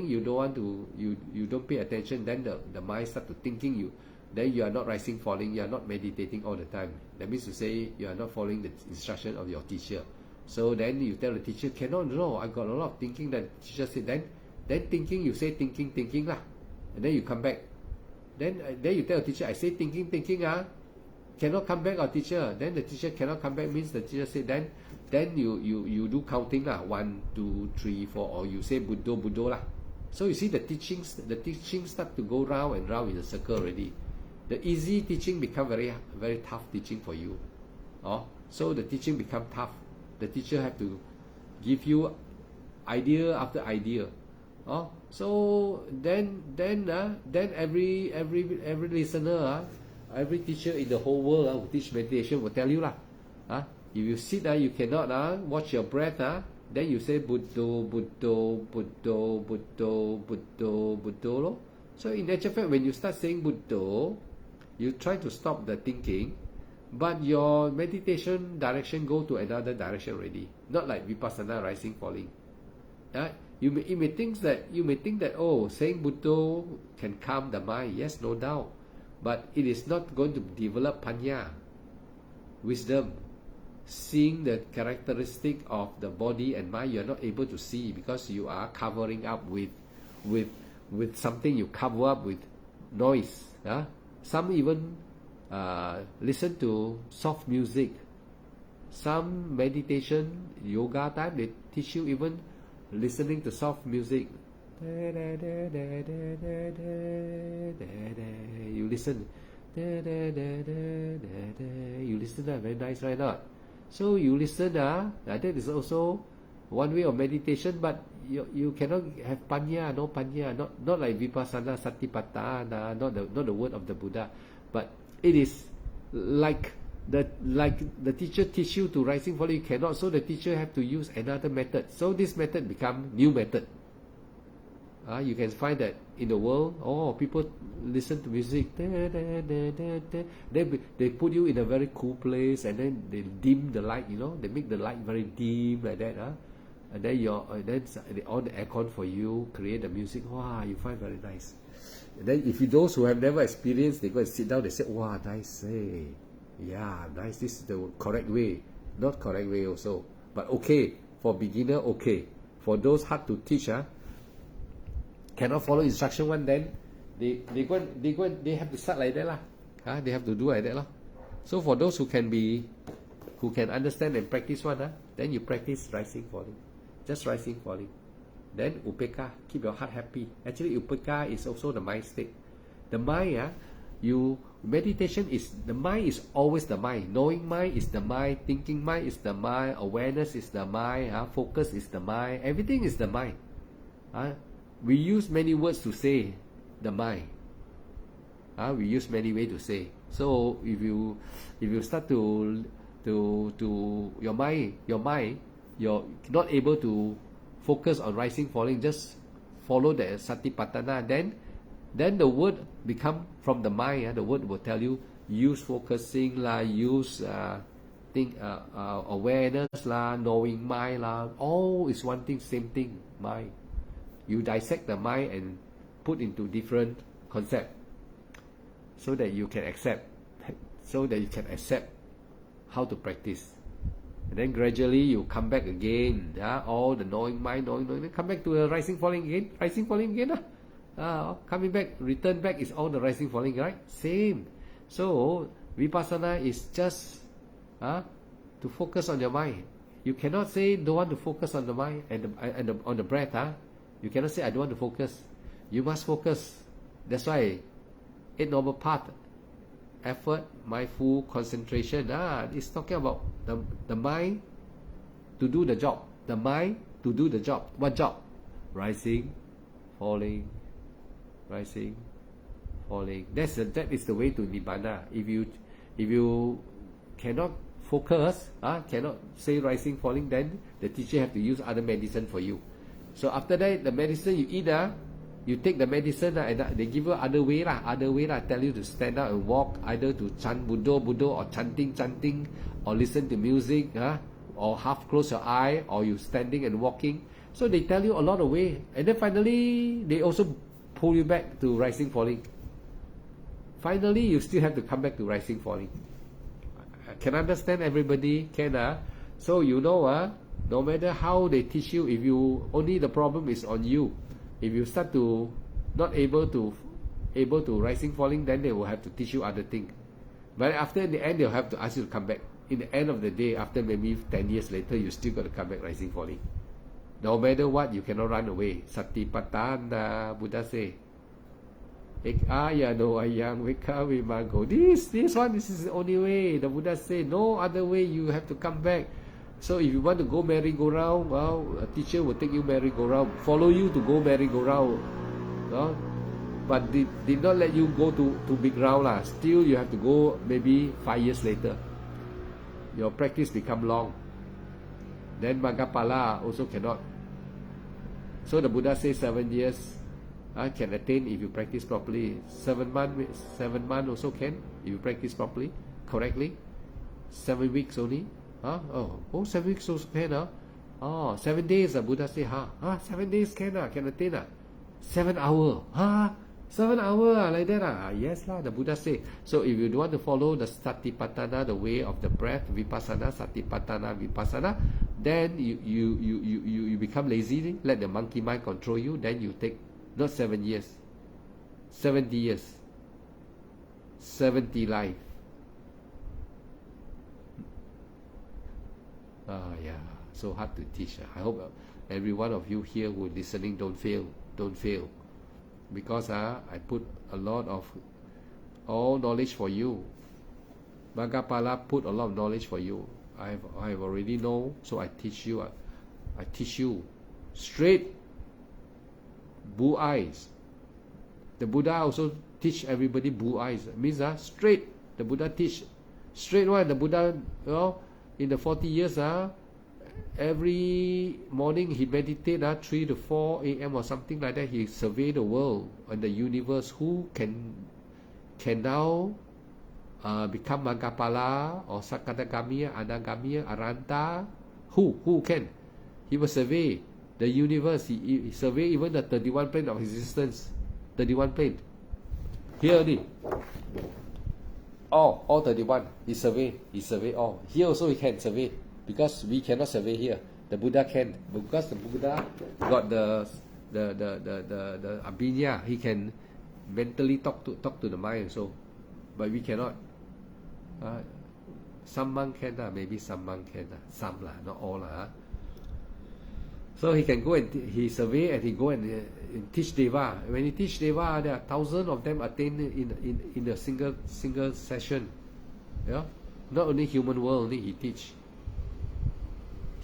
you don't want to, you don't pay attention, then the mind start to thinking you. Then you are not rising, falling, you are not meditating all the time. That means to say you are not following the instruction of your teacher. So then you tell the teacher, cannot, no, I got a lot of thinking. That the teacher said, then thinking, you say thinking lah. And then you come back. Then you tell the teacher, I say thinking, cannot come back, our teacher. Then the teacher cannot come back means the teacher said, then you do counting lah, 1, 2, 3, 4, or you say Buddho lah. So you see the teachings start to go round and round in a circle already. The easy teaching become very very tough teaching for you. So the teaching become tough. The teacher have to give you idea after idea. So then every listener, every teacher in the whole world who teach meditation will tell you lah. If you sit you cannot watch your breath. Then you say Buddho, Buddho, Buddho, Buddho, Buddho, Buddho lo. So in actual fact, when you start saying Buddho, you try to stop the thinking, but your meditation direction go to another direction already. Not like Vipassana, rising, falling. You may think that saying Buddho can calm the mind. Yes, no doubt, but it is not going to develop panya, wisdom. Seeing the characteristic of the body and mind, you are not able to see because you are covering up with something. You cover up with noise. Some even listen to soft music. Some meditation, yoga time, they teach you even listening to soft music. You listen. You listen, very nice, right? Not? So you listen, that is also one way of meditation, but you cannot have panya, no panya, not like Vipassana, Satipatthana, not the word of the Buddha, but it is like the teacher teach you to rising, falling, you cannot, so the teacher have to use another method. So this method become new method. You can find that in the world, people listen to music. They put you in a very cool place, and then they dim the light. They make the light very dim like that. And then they on the aircon for you, create the music. Wow, you find very nice. And then if those who have never experienced, they go and sit down. They say, wow, nice. Hey, yeah, nice. This is the correct way. Not correct way also, but okay for beginner. Okay for those hard to teach. Cannot follow instruction one, then they have to start like that lah. They have to do like that lah. So for those who can understand and practice one, then you practice rising, falling, just rising, falling. Then upekkha, keep your heart happy. Actually, upekkha is also the mind state. The mind, meditation is the mind is always the mind. Knowing mind is the mind. Thinking mind is the mind. Awareness is the mind. Focus is the mind. Everything is the mind. We use many words to say the mind. We use many ways to say. So if you start to your mind, you're not able to focus on rising, falling. Just follow the Satipatthana. Then the word become from the mind. The word will tell you use focusing lah, use awareness lah, knowing mind lah. All is one thing, same thing, mind. You dissect the mind and put into different concept so that you can accept how to practice. And then gradually you come back again. All the knowing mind, come back to the rising, falling again. Coming back, return back is all the rising, falling, right? Same. So Vipassana is just to focus on your mind. You cannot say don't want to focus on the mind and on the breath. You cannot say I don't want to focus. You must focus. That's why Eight Noble Path, effort, mindful, concentration. It's talking about the mind to do the job. The mind to do the job. What job? Rising, falling, rising, falling. That is the way to Nibbana. If you cannot focus, cannot say rising, falling, then the teacher have to use other medicine for you. So after that, the medicine you eat, you take the medicine and they give you other way, tell you to stand up and walk, either to chant Buddha, or chanting, or listen to music, or half close your eye, or you standing and walking. So they tell you a lot of way, and then finally they also pull you back to rising, falling. Finally, you still have to come back to rising, falling. Can understand everybody? Can So no matter how they teach you, if you only the problem is on you. If you start to not able to rising, falling, then they will have to teach you other thing. But after in the end, they'll have to ask you to come back. In the end of the day, after maybe 10 years later, you still got to come back rising, falling. No matter what, you cannot run away. Satipatthana, Buddha say. Ekaya no ayang vika vimago. This is the only way. The Buddha say, no other way. You have to come back. So if you want to go merry-go-round, well, a teacher will take you merry-go-round, follow you to go merry-go-round. But did not let you go to big round. Still, you have to go maybe 5 years later. Your practice become long. Then Maggapala also cannot. So the Buddha says 7 years can attain if you practice properly. 7 months also can if you practice properly, correctly. 7 weeks only. 7 weeks also can. 7 days. The Buddha say, 7 days can attain. 7 hours. 7 hours like that. Yes lah. The Buddha say. So if you don't want to follow the Satipatthana, the way of the breath, Vipassana, Satipatthana, Vipassana, then you become lazy. Let the monkey mind control you. Then you take not 7 years, 70 years, 70 life. Yeah, so hard to teach. I hope every one of you here who are listening don't fail, because I put a lot of all knowledge for you. Maggapala put a lot of knowledge for you. I have already know, so I teach you. I teach you straight, blue eyes. The Buddha also teach everybody blue eyes. It means straight. The Buddha teach straight one. The Buddha, in the 40 years, every morning he meditate 3 to 4 a.m. or something like that. He survey the world and the universe. Who can now become Maggapala or Sakadagami, Anagami, Arhanta? Who can? He will survey the universe. He survey even the 31 plane of existence. 31 plane. Here only. All 31. He survey all. Here also he can survey, because we cannot survey here. The Buddha can, because the Buddha got the abhinya. He can mentally talk to the mind. So, but we cannot. Some monk can, maybe some monk can, some lah, not all lah. So he can go and he survey and he go and teach Deva. When he teach Deva, there are thousands of them attain in a single session. Yeah, not only human world only he teach.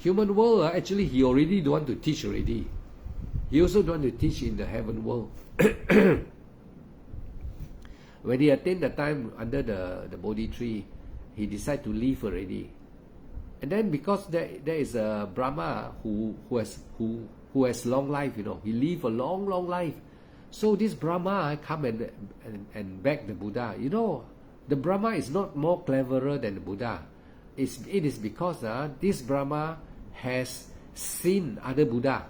Human world actually he already don't want to teach already. He also don't want to teach in the heaven world. When he attained the time under the Bodhi tree, he decided to leave already. And then because there is a Brahma who has long life, he live a long life. So this Brahma come and beg the Buddha. The Brahma is not more cleverer than the Buddha. It is because this Brahma has seen other Buddha.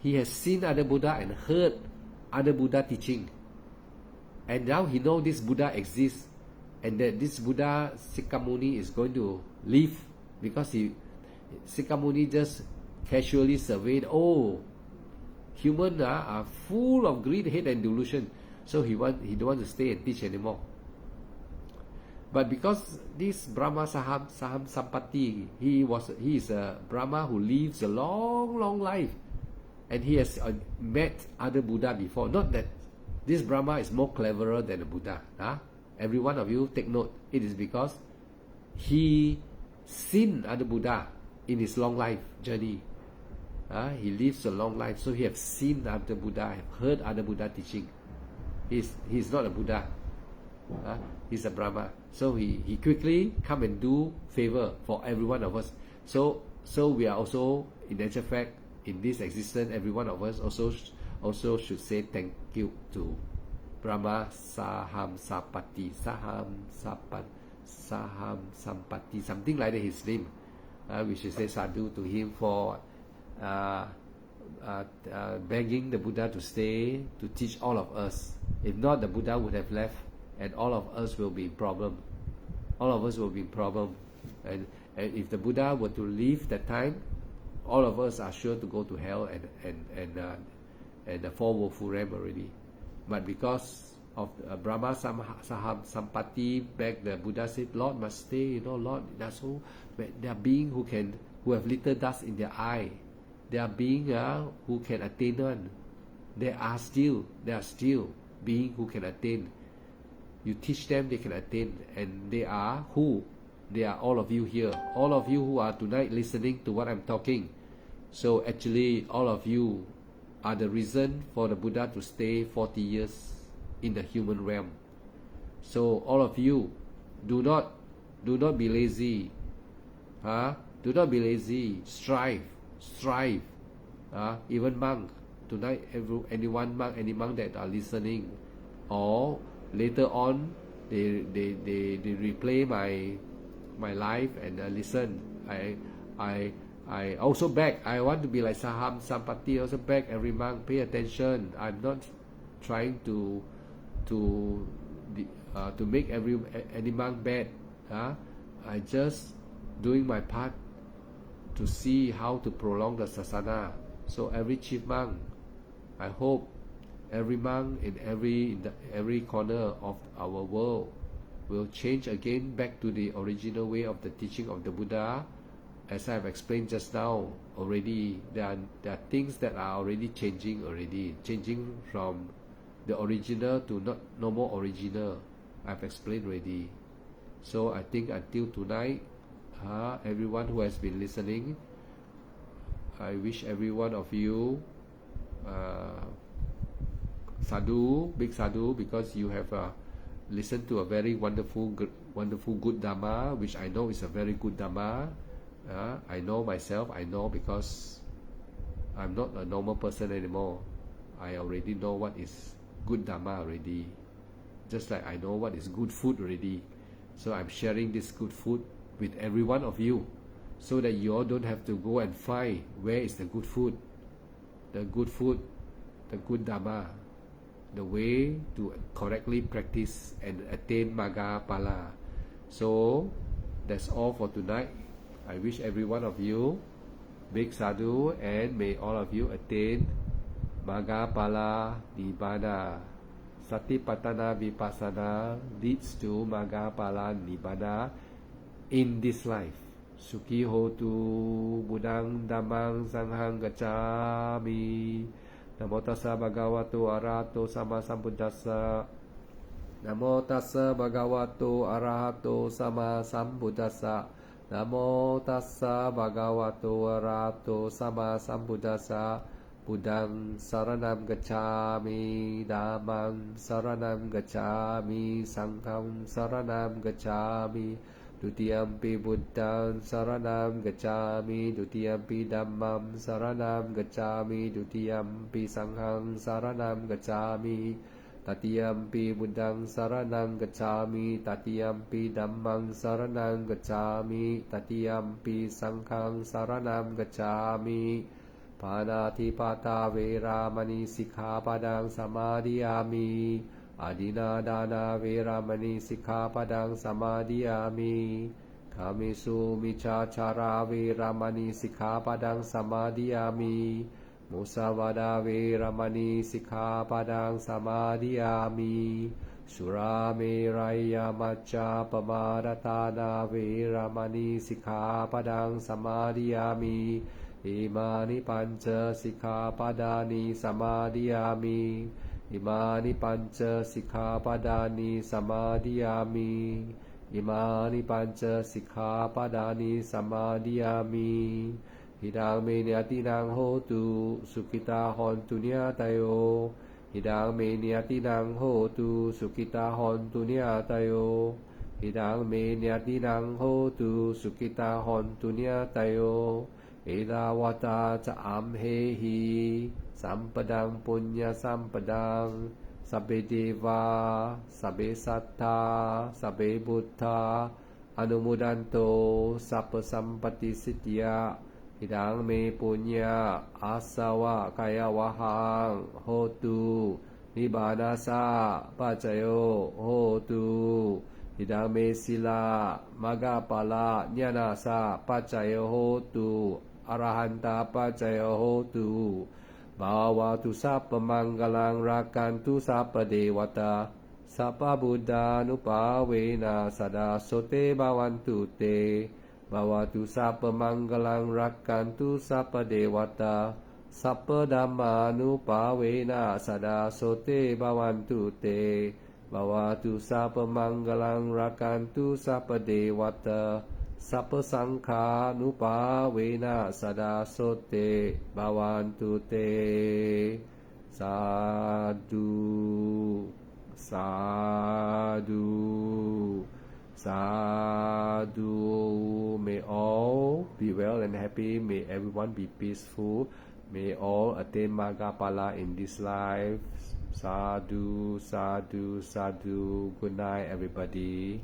He has seen other Buddha and heard other Buddha teaching. And now he knows this Buddha exists. And that this Buddha Sikkamuni is going to leave, because Sikkamuni just casually surveyed, humans are full of greed, hate and delusion. So he don't want to stay and teach anymore. But because this Brahma Saham Sampati, he is a Brahma who lives a long life, and he has met other Buddha before. Not that this Brahma is more cleverer than a Buddha. Every one of you take note. It is because he seen other Buddha in his long life journey. He lives a long life, so he have seen other Buddha, have heard other Buddha teaching. He's not a Buddha. He's a Brahma. So he quickly come and do favor for every one of us. So we are also, in actual fact, in this existence, every one of us also should say thank you to Brahma Saham Sapati, Saham Sampati, something like that, his name. We should say sadhu to him for begging the Buddha to stay to teach all of us. If not, the Buddha would have left, and all of us will be in problem. All of us will be in problem. And if the Buddha were to leave that time, all of us are sure to go to hell and the four woeful realm already. But because of Brahma Saham Sampati, back the Buddha said, Lord must stay, Lord, they are beings who have little dust in their eye. They are beings who can attain one. They are still beings who can attain. You teach them, they can attain. And they are who? They are all of you here. All of you who are tonight listening to what I'm talking. So actually, all of you are the reason for the Buddha to stay 40 years in the human realm. So all of you, do not be lazy. Do not be lazy. Strive. Even monk tonight, any monk that are listening, or later on they replay my life and listen. I also beg. I want to be like Saham Sampati. Also beg every monk, pay attention. I'm not trying to make any monk bad. I just doing my part to see how to prolong the sasana. So every chief monk, I hope every monk in every corner of our world will change again back to the original way of the teaching of the Buddha. As I have explained just now already, there are things that are already changing from the original to no more original. I've explained already. So I think until tonight, everyone who has been listening, I wish every one of you sadhu, big sadhu, because you have listened to a very wonderful good Dhamma, which I know is a very good Dhamma. I know myself, I know, because I'm not a normal person anymore. I already know what is good Dhamma already. Just like I know what is good food already. So I'm sharing this good food with every one of you, so that you all don't have to go and find where is the good food, the good Dhamma, the way to correctly practice and attain Magga Phala. So that's all for tonight. I wish every one of you big sadhu, and may all of you attain Magga Phala Nibbana. Satipatthana Vipassana leads to Magga Phala Nibbana in this life. Sukhi hotu Buddhang Dhammang Sanghang Gacchami. Namo tassa bhagavato arahato sama sambuddhassa. Namo tassa bhagavato arahato sama sambuddhassa. Namo tassa bhagavato arahato sama sambuddhassa. Buddhang saranam gacchami, Dhammang saranam gacchami, Sangham saranam gacchami. Dutiyampi Buddhang saranam gacchami, Dutiyampi Dhammam saranam gacchami, Dutiyampi Sangham saranam gacchami. Tatiyampi Buddhang saranam gacchami, Tatiyampi Dhammang saranam gacchami, Tatiyampi Sangham saranam gacchami. Panatipata Veramani Sikkhapadang Samadhiyami. Adinadana Veramani Sikkhapadang Samadhiyami. Kamesu Miccācara Veramani Sikkhapadang Samadhiyami. Musavada Veramani Sikkhapadang Samadhiyami. สุราเมรัยยามัจจาปมาดตานาเวรมณีสิกขาปดังสมาดิยามิอิมานิปัญจสิกขาปดานิสมาดิยามิอิมานิปัญจสิกขาปดานิสมาดิยามิอิมานิปัญจสิกขาปดานิสมาดิยามิหิดังเมเนตินังโหตุสุขิตาหอนตุเนียตโยหิดังเมเนตินังโหตุสุขิตาหอนตุเนียตโยหิดังเมเนตินังโหตุสุขิตาหอนตุเนียตโยเอลาวตาจะอัมเฮหิสัมปดังปุญญสัมปดังสัพเพเทวาสัพเพสัตตาสัพเพบุตตาอนุโมดันโตสัพพสัมปติสิทธิยาอิดังเมปุญญาอาสวะกายวะหังโหตุนิบานาสาปัจจโยโหตุอิดังเมศิลามะกะปะละญาณาสาปัจจโยโหตุอรหันตาปัจจโยโหตุบาวาตุสัพพมังกลังรักขันตุสัพพเทวตาสัพพบุตธานุภาเวนะสดาโสเตภวันตุเตบาวาตุสัพพมังกลังรักขันตุสัพพเทวตาสัพพธัมมานุภาเวนะสดาโสเตภวันตุเตบาวาตุสัพพมังกลังรักขันตุสัพพเทวตาสัพพสังฆานุภาเวนะสดาโสเตภวันตุเตสาธุสาธุสาธุ May all be well and happy. May everyone be peaceful. May all attain Magapala in this life. Sadhu, sadhu, sadhu. Good night, everybody.